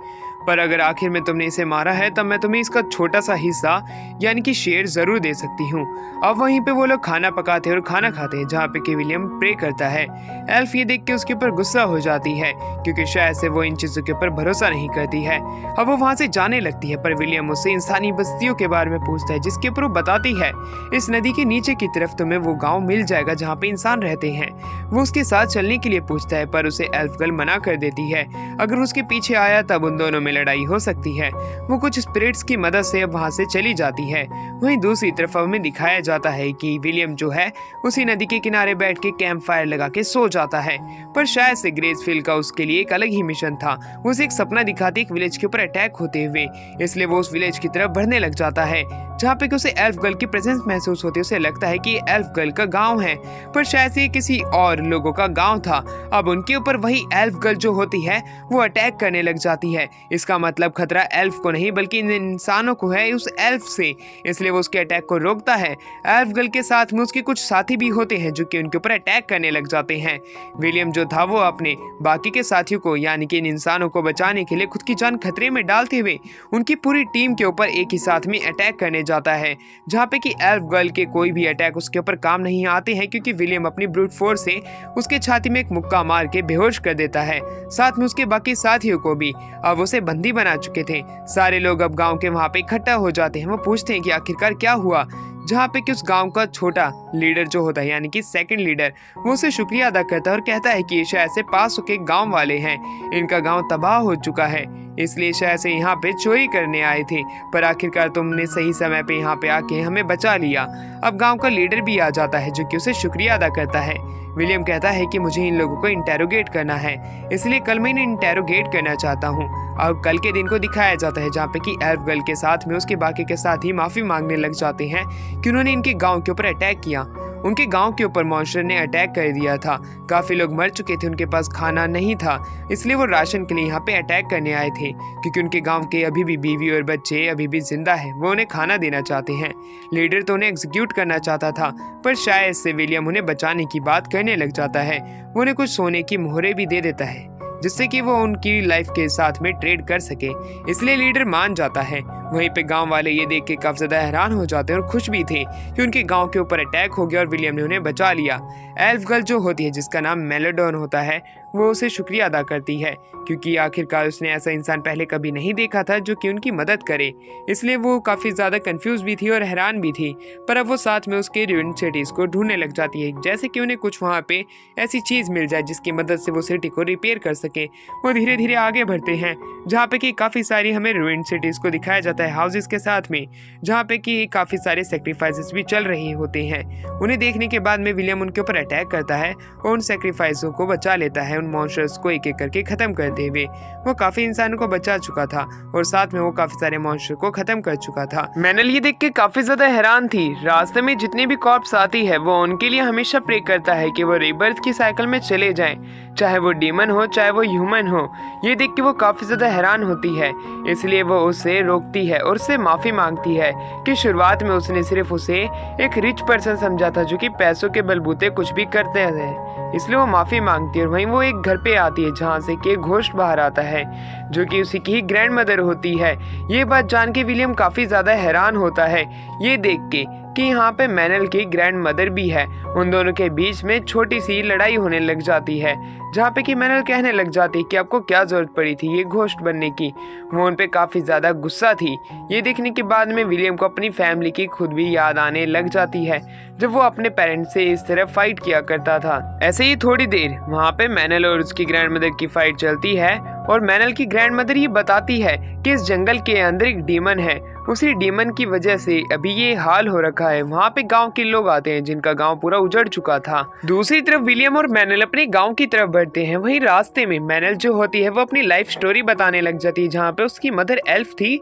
पर अगर आखिर में तुमने इसे मारा है तब मैं तुम्हें इसका छोटा सा हिस्सा यानी कि शेयर जरूर दे सकती हूँ। अब वहीं पे वो लोग खाना पकाते हैं और खाना खाते हैं जहाँ पे कि विलियम प्रे करता है। एल्फ ये देख के उसके ऊपर गुस्सा हो जाती है क्योंकि शायद से वो इन चीजों के ऊपर भरोसा नहीं करती है। अब वो वहाँ से जाने लगती है पर विलियम उससे इंसानी बस्तियों के बारे में पूछता है जिसके ऊपर वो बताती है इस नदी के नीचे की तरफ तुम्हें वो गाँव मिल जाएगा जहाँ पे इंसान रहते हैं। वो उसके साथ चलने के लिए पूछता है पर उसे एल्फ गर्ल मना कर देती है। अगर उसके पीछे आया तब उन दोनों में लड़ाई हो सकती है। वो कुछ स्पिरिट्स की मदद से अब वहां से चली जाती है। वहीं दूसरी तरफ हमें दिखाया जाता है कि विलियम जो है उसी नदी के किनारे बैठ के कैंप फायर लगा के सो जाता है पर शायद से ग्रेसफील्ड का उसके लिए एक अलग ही मिशन था। वो उसे एक सपना दिखाती एक विलेज के ऊपर अटैक होते हुए, इसलिए वो उस विलेज की तरफ बढ़ने लग जाता है जहाँ पे उसे एल्फ गर्ल की प्रेजेंस महसूस होती है। उसे लगता है कि ये एल्फ गर्ल का गाँव है पर शायद से किसी और लोगों का गाँव था। अब उनके ऊपर वही एल्फ गर्ल जो होती है वो अटैक करने लग जाती है। इसका मतलब खतरा एल्फ को नहीं बल्कि इन इंसानों को है उस एल्फ से, इसलिए वो उसके अटैक को रोकता है। एल्फ गर्ल के साथ में उसके कुछ साथी भी होते हैं जो कि उनके ऊपर अटैक करने लग जाते हैं। विलियम जो था वो अपने बाकी के साथियों को यानी कि इन इंसानों को बचाने के लिए खुद की जान खतरे में डालते हुए उनकी पूरी टीम के ऊपर एक ही साथ में अटैक करने जाता है जहाँ पे कि एल्फ गर्ल के कोई भी अटैक उसके ऊपर काम नहीं आते हैं क्योंकि विलियम अपनी ब्रूट फोर्स से उसके छाती में एक मुक्का मार के बेहोश कर देता है। साथ में उसके बाकी साथियों को भी अब उसे बंदी बना चुके थे। सारे लोग अब गांव के वहां पे इकट्ठा हो जाते हैं। वो पूछते हैं कि आखिरकार क्या हुआ, जहाँ पे कि उस गांव का छोटा लीडर जो होता है यानी कि सेकंड लीडर वो उसे शुक्रिया अदा करता है और कहता है कि ये शायद से पास के गांव वाले हैं, इनका गांव तबाह हो चुका है इसलिए शायद से यहाँ पे चोरी करने आए थे पर आखिरकार तुमने सही समय पे यहाँ पे आके हमें बचा लिया। अब गांव का लीडर भी आ जाता है जो कि उसे शुक्रिया अदा करता है। विलियम कहता है कि मुझे इन लोगों को इंटेरोगेट करना है इसलिए कल मैं इन्हें इंटेरोगेट करना चाहता हूँ। और कल के दिन को दिखाया जाता है जहाँ पे कि एल्फ गर्ल के साथ में उसके बाकी के साथ ही माफी मांगने लग जाते हैं कि उन्होंने इनके गांव के ऊपर अटैक किया। उनके गांव के ऊपर मॉन्स्टर ने अटैक कर दिया था, काफी लोग मर चुके थे, उनके पास खाना नहीं था इसलिए वो राशन के लिए यहाँ पे अटैक करने आए थे क्योंकि उनके गांव के अभी भी बीवी और बच्चे अभी भी जिंदा है। वो उन्हें खाना देना चाहते हैं। लीडर तो उन्हें एग्जीक्यूट करना चाहता था पर शायद से विलियम उन्हें बचाने की बात करने लग जाता है। वो उन्हें कुछ सोने की मोहरें भी दे देता है जिससे कि वो उनकी लाइफ के साथ में ट्रेड कर सके, इसलिए लीडर मान जाता है। वहीं पे गांव वाले ये देख के काफी ज्यादा हैरान हो जाते हैं और खुश भी थे कि उनके गांव के ऊपर अटैक हो गया और विलियम ने उन्हें बचा लिया। एल्फ गर्ल जो होती है जिसका नाम मेलोडॉन होता है वो उसे शुक्रिया अदा करती है क्योंकि आखिरकार उसने ऐसा इंसान पहले कभी नहीं देखा था जो कि उनकी मदद करे, इसलिए वो काफी ज्यादा कंफ्यूज भी थी और हैरान भी थी। पर अब वो साथ में उसके रूइंड सिटीज को ढूंढने लग जाती है जैसे कि उन्हें कुछ वहाँ पे ऐसी चीज मिल जाए जिसकी मदद से वो सिटी को रिपेयर कर सके। वो धीरे धीरे आगे बढ़ते हैं जहाँ पे कि काफी सारी हमें रूइंड सिटीज को दिखाया जाता है हाउसेस के साथ में, जहाँ पे कि काफी सारे सेक्रीफाइसेस भी चल रहे होते हैं। उन्हें देखने के बाद में विलियम उनके ऊपर अटैक करता है और उन सेक्रीफाइसों को बचा लेता है, उन मॉन्स्टर्स को एक एक करके खत्म करते हुए। वो काफी इंसानों को बचा चुका था और साथ में वो काफी सारे मॉन्स्टर को खत्म कर चुका था। मैनल ये देख के काफी ज्यादा हैरान थी। रास्ते में जितनी भी कॉर्प्स आती है वो उनके लिए हमेशा प्रे करता है कि वो रीबर्थ की साइकिल में चले जाएं, चाहे वो डीमन हो चाहे वो ह्यूमन हो। ये देख के वो काफी ज्यादा हैरान होती है, इसलिए वो उसे रोकती है और उससे माफी मांगती है कि शुरुआत में उसने सिर्फ उसे एक रिच पर्सन समझा था जो कि पैसों के बलबूते कुछ भी करते हैं, इसलिए वो माफी मांगती है। और वहीं वो एक घर पे आती है जहाँ से कि घोस्ट बाहर आता है जो कि उसी की ही ग्रैंड मदर होती है। ये बात जान के विलियम काफी ज्यादा हैरान होता है ये देख के कि यहाँ पे मैनल की ग्रैंड मदर भी है। उन दोनों के बीच में छोटी सी लड़ाई होने लग जाती है जहाँ पे कि मैनल कहने लग जाती है कि आपको क्या जरूरत पड़ी थी ये घोस्ट बनने की। वो उन पे काफी ज्यादा गुस्सा थी। ये देखने के बाद में विलियम को अपनी फैमिली की खुद भी याद आने लग जाती है जब वो अपने पेरेंट्स से इस तरह फाइट किया करता था। ऐसे ही थोड़ी देर वहाँ पे मैनल और उसकी ग्रैंड मदर की फाइट चलती है और मैनल की ग्रैंड मदर ये बताती है कि इस जंगल के अंदर एक डीमन है, उसी डीमन की वजह से अभी ये हाल हो रखा है। वहाँ पे गांव के लोग आते हैं जिनका गांव पूरा उजड़ चुका था। दूसरी तरफ विलियम और मैनल अपने गांव की तरफ बढ़ते हैं। वहीं रास्ते में मैनल जो होती है वो अपनी लाइफ स्टोरी बताने लग जाती है जहाँ पे उसकी मदर एल्फ थी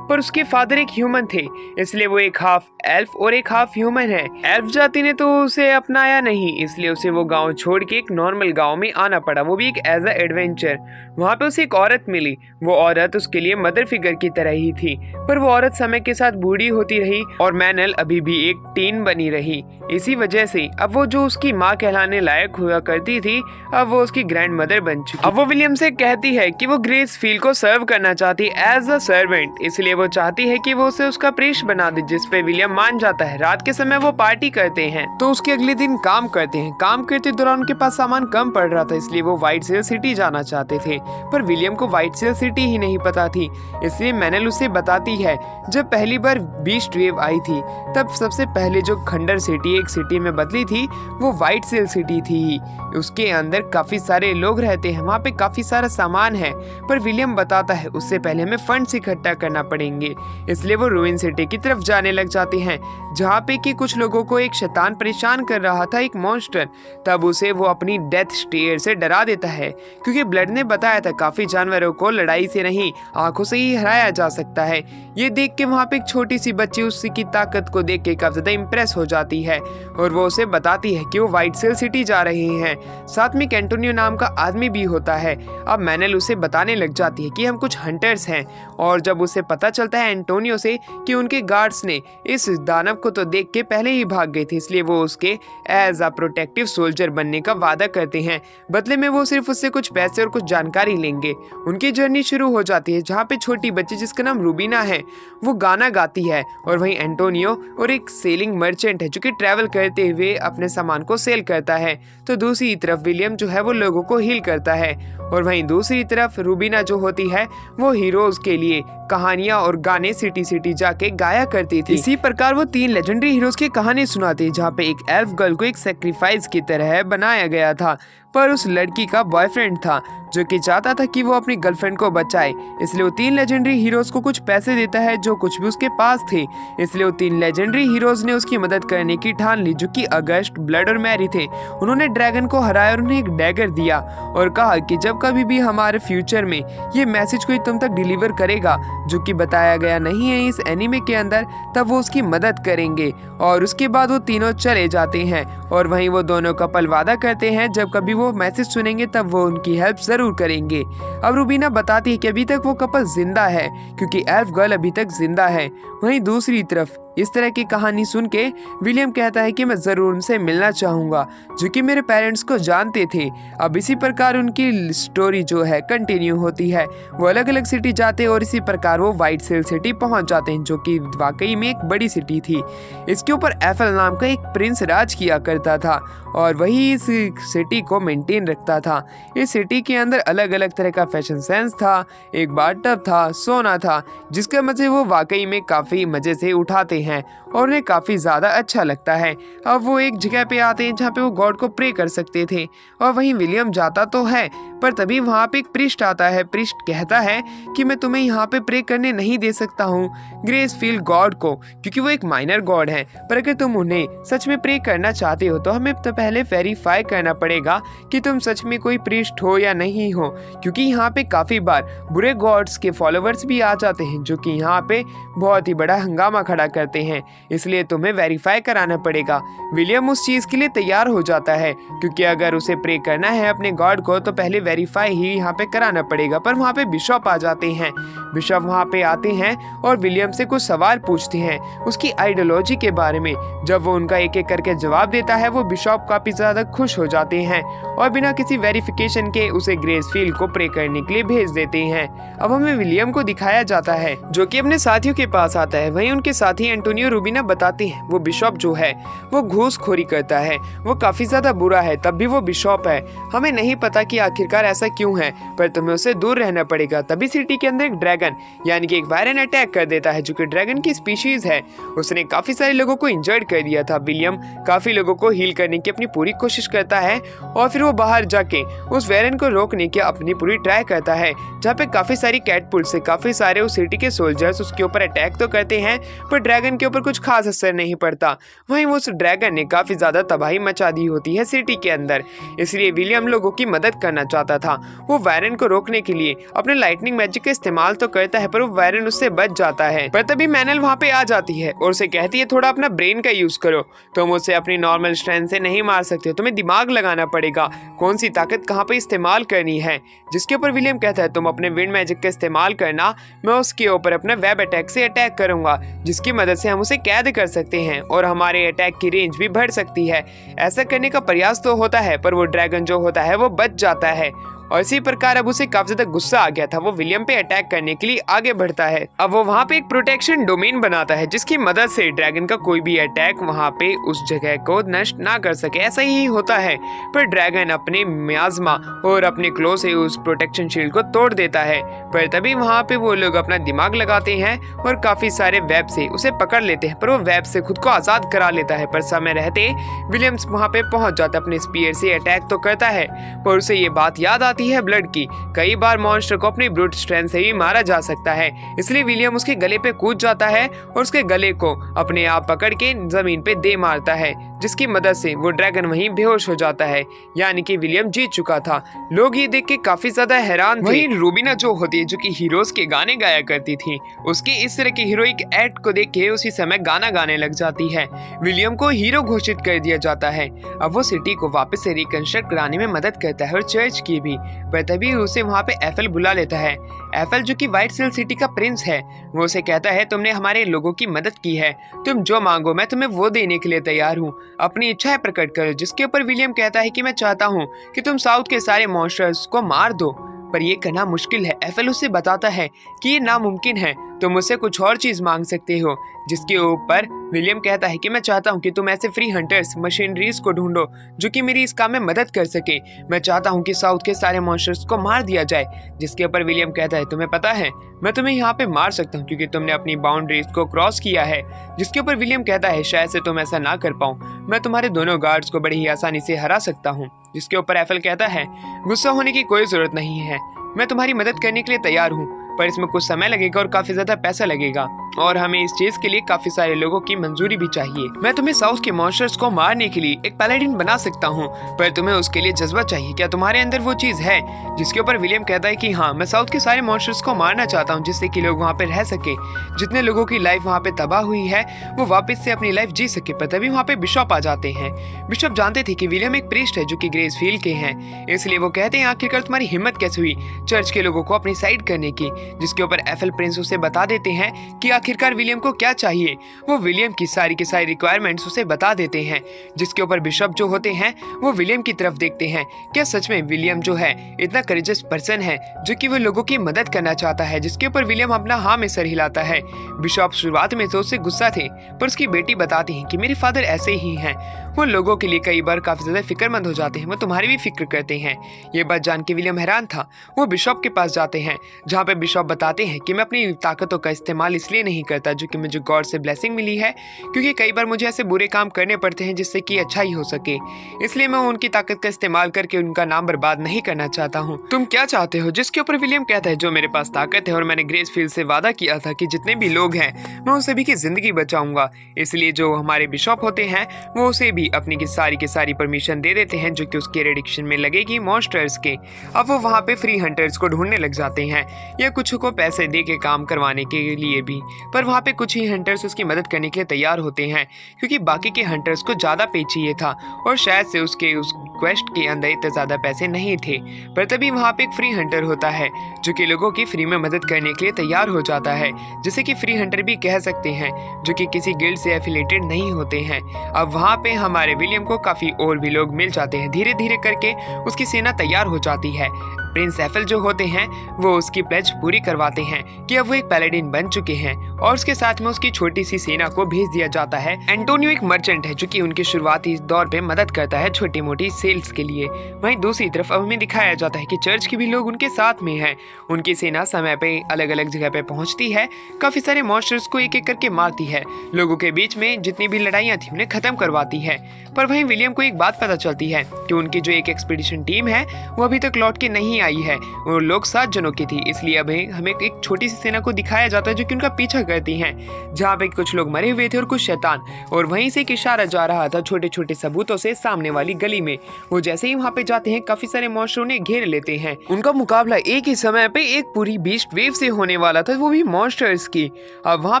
पर उसके फादर एक ह्यूमन थे, इसलिए वो एक हाफ एल्फ और एक हाफ ह्यूमन है। एल्फ जाति ने तो उसे अपनाया नहीं, इसलिए उसे वो गाँव छोड़ के एक नॉर्मल गाँव में आना पड़ा, वो भी एक एज अ एडवेंचर। वहाँ पे उसे एक औरत मिली। वो औरत उसके लिए मदर फिगर की तरह ही थी, पर वो औरत समय के साथ बूढ़ी होती रही और मैनल अभी भी एक टीन बनी रही। इसी वजह से अब वो जो उसकी माँ कहलाने लायक हुआ करती थी अब वो उसकी ग्रैंड मदर बन चुकी। अब वो विलियम से कहती है कि वो ग्रेस फील्ड को सर्व करना चाहती है एज अ सर्वेंट, इसलिए वो चाहती है कि वो उसे उसका प्रीस्ट बना दे, जिस पे विलियम मान जाता है। रात के समय वो पार्टी करते हैं तो उसके अगले दिन काम करते हैं। काम करते दौरान उनके पास सामान कम पड़ रहा था, इसलिए वो व्हाइट सेल सिटी जाना चाहते थे, पर विलियम को व्हाइट सेल सिटी ही नहीं पता थी। इसलिए मैनल उसे बताती है जब पहली बार बीस्ट वेव आई थी तब सबसे पहले जो खंडर सिटी एक सिटी में बदली थी वो व्हाइट सेल सिटी थी। उसके अंदर काफी सारे लोग रहते हैं, वहाँ पे काफी सारा सामान है, पर विलियम बताता है उससे पहले हमें फंड्स इकट्ठा करना पड़ेंगे। इसलिए वो रूइन सिटी की तरफ जाने लग जाते हैं जहाँ पे कि कुछ लोगों को एक शैतान परेशान कर रहा था, एक मॉन्स्टर। तब उसे वो अपनी डेथ स्टेयर से डरा देता है क्योंकि ब्लड ने बताया था काफी जानवरों को लड़ाई से नहीं आंखों से ही हराया जा सकता है। ये देख के वहाँ पे एक छोटी सी बच्ची उसकी ताकत को देख के काफी ज्यादा इम्प्रेस हो जाती है और वो उसे बताती है कि वो व्हाइट सेल सिटी जा रहे हैं। साथ में एंटोनियो नाम का आदमी भी होता है। अब मैनल उसे बताने लग जाती है कि हम कुछ हंटर्स हैं और जब उसे पता चलता है एंटोनियो से कि उनके गार्ड्स ने इस दानव को तो देख के पहले ही भाग गए थे, इसलिए वो उसके एज अ प्रोटेक्टिव सोल्जर बनने का वादा करते हैं। बदले में वो सिर्फ उससे कुछ पैसे और कुछ जानकारी लेंगे। उनकी जर्नी शुरू हो जाती है जहाँ पे छोटी बच्ची जिसका नाम रूबीना है वो गाना गाती है और वहीं एंटोनियो और एक सेलिंग मर्चेंट है जो कि ट्रैवल करते हुए अपने सामान को सेल करता है। तो दूसरी तरफ विलियम जो है वो लोगों को हील करता है और वहीं दूसरी तरफ रूबीना जो होती है वो हीरोज के लिए कहानियां और गाने सिटी सिटी जाके गाया करती थी। इसी प्रकार वो 3 लेजेंडरी हीरोज की कहानी सुनाती जहाँ पे एक एल्फ गर्ल को एक सैक्रिफाइस की तरह बनाया गया था, पर उस लड़की का बॉयफ्रेंड था जो कि चाहता था कि वो अपनी गर्लफ्रेंड को बचाए। इसलिए वो 3 लेजेंडरी हीरोज को कुछ पैसे देता है जो कुछ भी उसके पास थे। इसलिए वो 3 लेजेंडरी हीरोज ने उसकी मदद करने की ठान ली जो कि अगस्ट, ब्लड और मैरी थे। उन्होंने ड्रैगन को हराया और उन्हें एक डैगर दिया और कहा कि जब कभी भी हमारे फ्यूचर में ये मैसेज कोई तुम तक डिलीवर करेगा जो कि बताया गया नहीं है इस एनीमे के अंदर, तब वो उसकी मदद करेंगे। और उसके बाद वो तीनों चले जाते हैं और वहीं वो दोनों कपल वादा करते हैं जब कभी वो मैसेज सुनेंगे तब वो उनकी हेल्प जरूर करेंगे। अब रूबीना बताती है कि अभी तक वो कपल जिंदा है क्योंकि एल्फ गर्ल अभी तक जिंदा है। वहीं दूसरी तरफ इस तरह की कहानी सुन के विलियम कहता है कि मैं जरूर उनसे मिलना चाहूंगा जो कि मेरे पेरेंट्स को जानते थे। अब इसी प्रकार उनकी स्टोरी जो है कंटिन्यू होती है। वो अलग अलग सिटी जाते हैं और इसी प्रकार वो व्हाइट सेल सिटी पहुंच जाते हैं जो कि वाकई में एक बड़ी सिटी थी। इसके ऊपर एफएल नाम का एक प्रिंस राज किया करता था और वही इस सिटी को मेंटेन रखता था। इस सिटी के अंदर अलग अलग तरह का फैशन सेंस था, एक बाथटब था, सोना था, जिसका मजे वो वाकई में काफी मजे से उठाते हैं और उन्हें काफी ज्यादा अच्छा लगता है। अब वो एक जगह पे आते हैं जहाँ पे वो गॉड को प्रे कर सकते थे और वहीं विलियम जाता तो है पर तभी वहाँ पे एक प्रीस्ट आता है। प्रीस्ट कहता है कि मैं तुम्हें यहाँ पे प्रे करने नहीं दे सकता हूँ ग्रेसफील्ड गॉड को, क्योंकि वो एक माइनर गॉड है। पर अगर तुम उन्हें सच में प्रे करना चाहते हो तो हमें तो पहले वेरीफाई करना पड़ेगा कि तुम सच में कोई प्रीस्ट हो या नहीं हो, क्योंकि यहाँ पे काफी बार बुरे गॉड्स के फॉलोवर्स भी आ जाते हैं जो कि यहाँ पे बहुत ही बड़ा हंगामा खड़ा करते हैं, इसलिए तुम्हें वेरीफाई कराना पड़ेगा। विलियम उस चीज के लिए तैयार हो जाता है, क्योंकि अगर उसे प्रे करना है अपने गॉड को तो पहले वेरीफाई ही यहाँ पे कराना पड़ेगा। पर वहाँ पे बिशप आ जाते हैं। बिशप वहाँ पे आते हैं और विलियम से कुछ सवाल पूछते हैं उसकी आइडियोलॉजी के बारे में। जब वो उनका एक एक करके जवाब देता है वो बिशप काफी ज्यादा खुश हो जाते हैं और बिना किसी वेरिफिकेशन के उसे ग्रेसफील्ड को प्रे करने के लिए भेज देते हैं। अब हमें विलियम को दिखाया जाता है जो कि अपने साथियों के पास आता है। वहीं उनके साथी एंटोनियो रूबिना बताते हैं वो बिशप जो है वो घूसखोरी करता है, वो काफी ज्यादा बुरा है, तब भी वो बिशप है। हमें नहीं पता कि आखिरकार ऐसा क्यों है, पर तुम्हें उससे दूर रहना पड़ेगा। तभी सिटी के अंदर एक ड्रैगन यानी कि एक वायरन अटैक कर देता है जो कि ड्रैगन की स्पीशीज है। उसने काफी सारे लोगों को इंजर्ड कर दिया था। विलियम काफी लोगों को हील करने की अपनी पूरी कोशिश करता है और फिर वो बाहर जाके उस वायरन को रोकने की अपनी पूरी ट्राई करता है, जहाँ पे काफी सारी कैटपुल से काफी सारे उस सिटी के सोल्जर्स उसके ऊपर अटैक तो करते हैं पर ड्रैगन के ऊपर कुछ खास असर नहीं पड़ता। वहीं उस ड्रैगन ने काफी ज्यादा तबाही मचा दी होती है सिटी के अंदर, इसलिए विलियम लोगों की मदद करना चाहता था। वो वायरन को रोकने के लिए अपने लाइटनिंग मैजिक का इस्तेमाल तो करता है पर वो वायरन उससे बच जाता है। पर तभी मैनल वहाँ पे आ जाती है और उसे कहती है थोड़ा अपना ब्रेन का यूज करो, तुम उसे अपनी नॉर्मल स्ट्रेंथ से नहीं मार सकते, तुम्हें दिमाग लगाना पड़ेगा कौन सी ताकत कहाँ पे इस्तेमाल करनी है। जिसके ऊपर विलियम कहता है तुम अपने विंड मैजिक का इस्तेमाल करना, मैं उसके ऊपर अपने वेब अटैक से अटैक करूंगा जिसकी मदद से हम उसे कैद कर सकते हैं और हमारे अटैक की रेंज भी बढ़ सकती है। ऐसा करने का प्रयास तो होता है पर वो ड्रैगन जो होता है वो बच जाता है और इसी प्रकार अब उसे काफी ज्यादा गुस्सा आ गया था। वो विलियम पे अटैक करने के लिए आगे बढ़ता है। अब वो वहाँ पे एक प्रोटेक्शन डोमेन बनाता है जिसकी मदद से ड्रैगन का कोई भी अटैक वहाँ पे उस जगह को नष्ट ना कर सके। ऐसा ही होता है पर ड्रैगन अपने मियाज़मा और अपने क्लो से उस प्रोटेक्शन शील्ड को तोड़ देता है। पर तभी वहाँ पे वो लोग अपना दिमाग लगाते हैं और काफी सारे वेब से उसे पकड़ लेते हैं, पर वो वेब से खुद को आजाद करा लेता है। पर समय रहते विलियम्स वहाँ पे पहुंच जाता है, अपने स्पीयर से अटैक तो करता है पर उसे ये बात याद आती है ब्लड की। कई बार मॉन्स्टर को अपनी ब्रूट स्ट्रेंथ से ही मारा जा सकता है, इसलिए विलियम उसके गले पे कूद जाता है और उसके गले को अपने आप पकड़ के जमीन पे दे मारता है, जिसकी मदद से वो ड्रैगन वहीं बेहोश हो जाता है। यानी कि विलियम जीत चुका था। लोग ये देख के काफी ज्यादा हैरान थे। वहीं रूबिना जो होती है जो कि हीरोज के गाने गाया करती थी, उसके इस तरह के हीरोइक एक्ट को देख के उसी समय गाना गाने लग जाती है। विलियम को हीरो घोषित कर दिया जाता है। अब वो सिटी को वापस से रिकंस्ट्रक्ट कराने में मदद करता है और चर्च की भी। पर तभी उसे वहाँ पे एफएल बुला लेता है। एफएल जो कि व्हाइट सेल सिटी का प्रिंस है, वो उसे कहता है तुमने हमारे लोगों की मदद की है, तुम जो मांगो मैं तुम्हें वो देने के लिए तैयार हूँ, अपनी इच्छाएं प्रकट करो। जिसके ऊपर विलियम कहता है कि मैं चाहता हूँ कि तुम साउथ के सारे मॉन्स्टर्स को मार दो, पर ये करना मुश्किल है। एफएल उससे बताता है कि ये नामुमकिन है, तुम मुझसे कुछ और चीज मांग सकते हो। जिसके ऊपर विलियम कहता है कि मैं चाहता हूँ कि तुम ऐसे फ्री हंटर्स मशीनरीज को ढूंढो जो कि मेरी इस काम में मदद कर सके। मैं चाहता हूँ कि साउथ के सारे मॉन्स्टर्स को मार दिया जाए। जिसके ऊपर विलियम कहता है तुम्हें पता है मैं तुम्हें यहाँ पे मार सकता हूँ क्योंकि तुमने अपनी बाउंड्रीज को क्रॉस किया है। जिसके ऊपर विलियम कहता है शायद से तुम ऐसा ना कर पाऊँ, मैं तुम्हारे दोनों गार्ड्स को बड़ी ही आसानी से हरा सकता हूँ। जिसके ऊपर एफएल कहता है गुस्सा होने की कोई जरूरत नहीं है, मैं तुम्हारी मदद करने के लिए तैयार हूँ, पर इसमें कुछ समय लगेगा और काफी ज्यादा पैसा लगेगा और हमें इस चीज के लिए काफी सारे लोगों की मंजूरी भी चाहिए। मैं तुम्हें साउथ के मॉन्स्टर्स को मारने के लिए एक पैलेडिन बना सकता हूँ, पर तुम्हें उसके लिए जज्बा चाहिए। क्या तुम्हारे अंदर वो चीज है? जिसके ऊपर विलियम कहता है कि हाँ, मैं साउथ के सारे मॉन्स्टर्स को मारना चाहता हूँ जिससे कि लोग वहाँ पे रह सके, जितने लोगों की लाइफ वहाँ पे तबाह हुई है वो वापस से अपनी लाइफ जी सके। पर तभी वहाँ पे बिशप आ जाते हैं। बिशप जानते थे कि विलियम एक प्रीस्ट है जो कि ग्रेसफील्ड के हैं, इसलिए वो कहते हैं आखिरकार तुम्हारी हिम्मत कैसे हुई चर्च के लोगों को अपनी साइड करने की। जिसके ऊपर एफएल प्रिंस उसे बता देते हैं कि आखिरकार विलियम को क्या चाहिए। वो विलियम की सारी रिक्वायरमेंट्स उसे बता देते हैं। जिसके ऊपर बिशप जो होते हैं वो विलियम की तरफ देखते हैं, क्या सच में विलियम जो है इतना करेजियस पर्सन है जो कि वो लोगों की मदद करना चाहता है। जिसके ऊपर विलियम अपना हाँ में सर हिलाता है। बिशप शुरुआत में तो उससे गुस्सा थे, पर उसकी बेटी बताती है कि मेरे फादर ऐसे ही हैं, वो लोगों के लिए कई बार काफी ज्यादा फिक्रमंद हो जाते हैं, वो तुम्हारी भी फिक्र करते हैं। ये बात जान के विलियम हैरान था। वो बिशप के पास जाते हैं जहाँ पे बिशप बताते हैं कि मैं अपनी ताकतों का इस्तेमाल इसलिए नहीं करता, जो कि मुझे गॉड से ब्लेसिंग मिली है, क्योंकि कई बार मुझे ऐसे बुरे काम करने पड़ते हैं जिससे कि अच्छा ही हो सके। इसलिए मैं उनकी ताकत का इस्तेमाल करके उनका नाम बर्बाद नहीं करना चाहता हूँ। तुम क्या चाहते हो? जिसके ऊपर विलियम कहता है, जो मेरे पास ताकत है और मैंने ग्रेसफील्ड से वादा किया था कि जितने भी लोग हैं मैं उन सभी की जिंदगी बचाऊंगा। इसलिए जो हमारे बिशप होते हैं वो उसे भी अपनी की सारी परमिशन दे देते हैं, जो कि उसके रेडिक्शन में लगेगी मॉन्स्टर्स के। अब वो वहाँ पे फ्री हंटर्स को ढूंढने लग जाते हैं, या कुछ को पैसे दे के काम करवाने के लिए भी। पर वहाँ पे कुछ ही हंटर्स उसकी मदद करने के लिए तैयार होते हैं, क्योंकि बाकी के हंटर्स को ज़्यादा पे चाहिए था और शायद से उसके उस क्वेस्ट के अंदर इतने ज़्यादा पैसे नहीं थे। पर तभी वहाँ पे एक फ्री हंटर होता है जो कि लोगों की फ्री में मदद करने के लिए तैयार हो जाता है, जिसे कि फ्री हंटर भी कह सकते हैं, जो कि किसी गिल्ड से एफिलेटेड नहीं होते हैं। अब वहाँ पे हमारे विलियम को काफ़ी और भी लोग मिल जाते हैं। धीरे धीरे करके उसकी सेना तैयार हो जाती है। प्रिंस एफल जो होते हैं वो उसकी प्लेज पूरी करवाते हैं कि अब वो एक पैलेडिन बन चुके हैं, और उसके साथ में उसकी छोटी सी सेना को भेज दिया जाता है। एंटोनियो एक मर्चेंट है जो कि उनके शुरुआती दौर पे मदद करता है छोटी मोटी सेल्स के लिए। वहीं दूसरी तरफ अब हमें दिखाया जाता है कि चर्च के भी लोग उनके साथ में हैं। उनकी सेना समय पे अलग अलग जगह पे पहुंचती है, काफी सारे मॉन्स्टर्स को एक एक करके मारती है, लोगों के बीच में जितनी भी लड़ाइयाँ थी उन्हें खत्म करवाती है। पर वहीं विलियम को एक बात पता चलती है कि उनकी जो एक एक्सपीडिशन टीम है वो अभी तक लौट के नहीं आई है। वो लोग 7 जनों की थी, इसलिए अब हमें एक छोटी सी सेना को दिखाया जाता है जो कि उनका पीछा करती हैं, जहाँ पे कुछ लोग मरे हुए थे और कुछ शैतान। और वहीं से एक इशारा जा रहा था छोटे छोटे सबूतों से सामने वाली गली में। वो जैसे ही वहाँ पे जाते हैं काफी सारे मॉन्स्टर उन्हें घेर लेते हैं। उनका मुकाबला एक ही समय पे एक पूरी बीस्ट वेव से होने वाला था, वो भी मॉन्स्टर्स की। अब वहाँ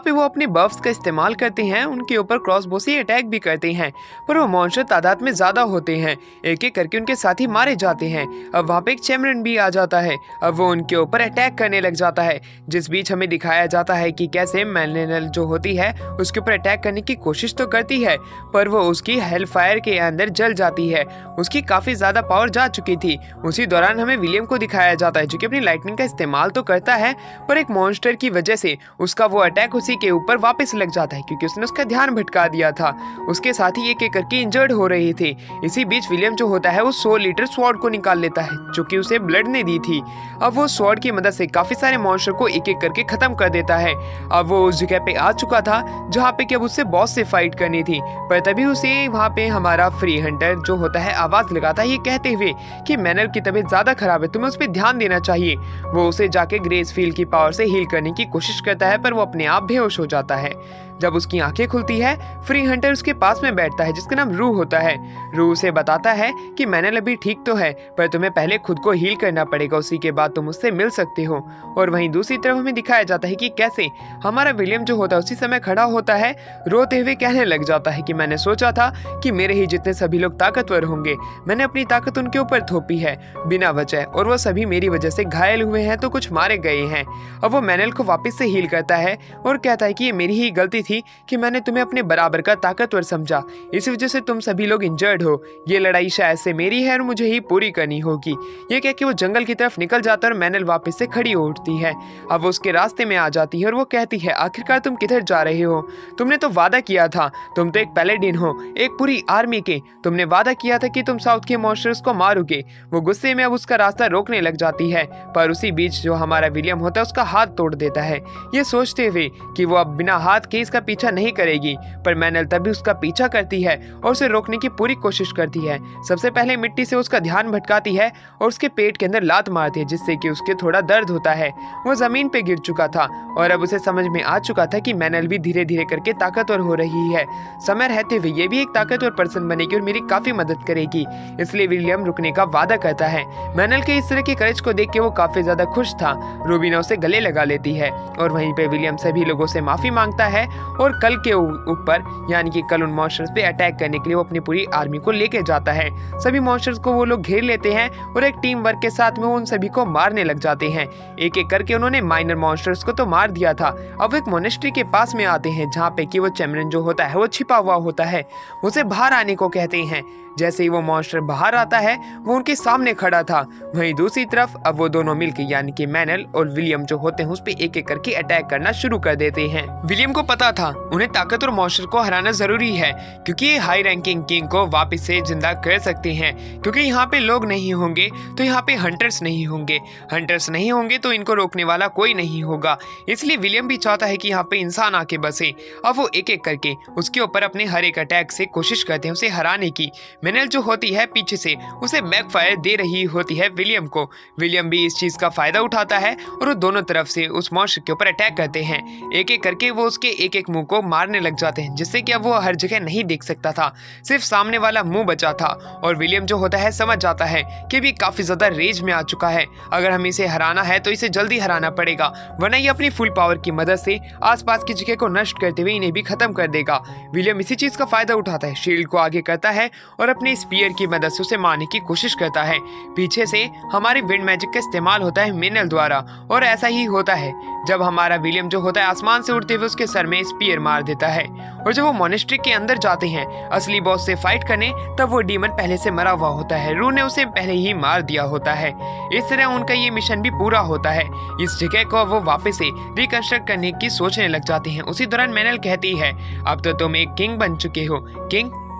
पे वो अपने बफ्स का इस्तेमाल करते हैं, उनके ऊपर क्रॉसबो से अटैक भी करते हैं, पर वो मॉन्स्टर तादाद में ज्यादा होते हैं, एक एक करके उनके साथी मारे जाते हैं। अब वहाँ पे एक चैमरन भी आ जाता है, अब वो उनके ऊपर अटैक करने लग जाता है, जिस बीच हमें दिखाया जाता है कि कैसे मैनेल जो होती है उसके ऊपर अटैक करने की कोशिश तो करती है, पर वो उसकी हेल फायर के अंदर जल जाती है। उसकी काफी ज्यादा पावर जा चुकी थी। उसी दौरान हमें विलियम को दिखाया जाता है जो कि अपनी लाइटनिंग का इस्तेमाल तो करता है, पर एक मॉन्स्टर की वजह से उसका वो अटैक उसी के ऊपर वापस लग जाता है, क्योंकि उसने उसका ध्यान भटका दिया था। उसके साथ ही एक एक करके इंजर्ड हो रही थी। इसी बीच विलियम जो होता है वो 100 लीटर स्वॉर्ड को निकाल लेता है जो कि उसे ब्लड ने दी थी। अब वो स्वॉर्ड की मदद से काफी सारे मॉन्स्टर को एक एक करके खत्म कर देता है। अब वो उस जगह पे आ चुका था जहाँ पे कि अब उससे बॉस से फाइट करनी थी, पर तभी उसे वहाँ पे हमारा फ्री हंटर जो होता है आवाज लगाता है, ये कहते हुए कि मैनल की तबीयत ज्यादा खराब है, तुम्हें उस पर ध्यान देना चाहिए। वो उसे जाके ग्रेसफील्ड की पावर से हील करने की कोशिश करता है, पर वो अपने आप बेहोश हो जाता है। जब उसकी आंखें खुलती है, फ्री हंटर उसके पास में बैठता है जिसका नाम रू होता है। रू उसे बताता है कि मैनल अभी ठीक तो है, पर तुम्हें पहले खुद को हील करना पड़ेगा, उसी के बाद तुम उससे मिल सकते हो। और वहीं दूसरी तरफ हमें दिखाया जाता है कि कैसे हमारा विलियम जो होता है उसी समय खड़ा होता है, रोते हुए कहने लग जाता है कि मैंने सोचा था कि मेरे ही जितने सभी लोग ताकतवर होंगे, मैंने अपनी ताकत उनके ऊपर थोपी है बिना वजह, और वो सभी मेरी वजह से घायल हुए हैं तो कुछ मारे गए हैं। अब वो मैनल को वापस से हील करता है और कहता है कि ये मेरी ही गलती थी कि मैंने तुम्हें अपने बराबर का ताकतवर समझा, इस वजह से तुम सभी लोग इंजर्ड हो। ये लड़ाई शायद से मेरी है और मुझे ही पूरी करनी होगी। ये कह के वो जंगल की तरफ निकल जाता है और मैनल वापस से खड़ी हो उठती है। अब वो उसके रास्ते में आ जाती है और वो कहती है, आखिरकार तुम किधर जा रहे हो? तुमने तो वादा किया था, तुम तो एक पैलेडिन हो, एक पूरी आर्मी के, तुमने वादा किया था कि तुम साउथ के मॉन्स्टर्स को मारोगे। वो गुस्से में अब उसका रास्ता रोकने लग जाती है, पर उसी बीच जो हमारा विलियम होता है उसका हाथ तोड़ देता है, ये सोचते हुए कि वो अब बिना हाथ के इसका पीछा नहीं करेगी। पर मैनल तभी उसका पीछा करती है और उसे रोकने की पूरी कोशिश करती है। सबसे पहले मिट्टी से उसका ध्यान भटकाती है और उसके पेट के अंदर लात मारती है, जिससे कि उसके थोड़ा दर्द होता है। वो जमीन पे गिर चुका था और अब उसे समझ में आ चुका था कि मैनल भी धीरे धीरे करके ताकतवर हो रही है। समय रहते हुए ये भी एक ताकतवर पर्सन बनेगी और मेरी काफी मदद करेगी, इसलिए विलियम रुकने का वादा करता है। मैनल के इस तरह के करेज को देख के वो काफी ज्यादा खुश था। रूबीना उसे गले लगा लेती है और वहीं पे विलियम सभी लोगों से माफी मांगता है और कल के ऊपर यानी कि कल उन मॉन्स्टर्स पे अटैक करने के लिए वो अपनी पूरी आर्मी को लेके जाता है। सभी मॉन्स्टर्स को वो लोग घेर लेते हैं और एक टीम वर्क के साथ में वो उन सभी को मारने लग जाते हैं। एक एक करके उन्होंने माइनर मॉन्स्टर्स को तो मार दिया था। अब एक मोनेस्ट्री के पास में आते हैं जहाँ पे कि वो चैमरन जो होता है वो छिपा हुआ होता है, उसे बाहर आने को कहते हैं। जैसे ही वो मॉन्स्टर बाहर आता है वो उनके सामने खड़ा था। वहीं दूसरी तरफ अब वो दोनों मिलकर यानी कि मैनल और विलियम जो होते हैं उस पे एक एक करके अटैक करना शुरू कर देते हैं। विलियम को पता पता था उन्हें ताकतवर मॉन्स्टर को हराना जरूरी है, क्योंकि ये हाई रैंकिंग किंग को वापस से जिंदा कर सकते हैं। क्योंकि यहाँ पे लोग नहीं होंगे तो यहाँ पे हंटर्स नहीं होंगे, हंटर्स नहीं होंगे तो इनको रोकने वाला कोई नहीं होगा। इसलिए विलियम भी चाहता है कि यहाँ पे इंसान आके बसे। अब वो एक एक करके उसके ऊपर अपने हर एक अटैक से कोशिश करते हैं उसे हराने की। मेनल जो होती है पीछे से उसे बैकफायर दे रही होती है विलियम को। विलियम भी इस चीज का फायदा उठाता है और वो दोनों तरफ से उस मॉन्स्टर के ऊपर अटैक करते हैं। एक एक करके वो उसके एक एक मुंह को मारने लग जाते हैं, जिससे कि अब वो हर जगह नहीं देख सकता था, सिर्फ सामने वाला मुंह बचा था। और विलियम जो होता है समझ जाता है कि भी काफी ज्यादा रेज में आ चुका है। अगर हमें इसे हराना है तो इसे जल्दी हराना पड़ेगा, वरना ये अपनी फुल पावर की मदद से आसपास की जगह को नष्ट करते हुए इन्हें भी खत्म कर देगा। विलियम इसी चीज का फायदा उठाता है, शील्ड को आगे करता है और अपने स्पीयर की मदद से उसे मारने की कोशिश करता है। पीछे से हमारे विंड मैजिक का इस्तेमाल होता है मेनल द्वारा, और ऐसा ही होता है जब हमारा विलियम जो होता है आसमान से उड़ते हुए उसके सर में स्पीयर मार देता है। और जब वो मोनेस्ट्री के अंदर जाते हैं असली बॉस से फाइट करने, तब वो डीमन पहले से मरा हुआ होता है, रू ने उसे पहले ही मार दिया होता है। इस तरह उनका ये मिशन भी पूरा होता है। इस जगह को वो वापस से रिकंस्ट्रक्ट करने की सोचने लग जाते हैं। उसी दौरान मेनल कहती है, अब तो तुम एक किंग बन चुके हो।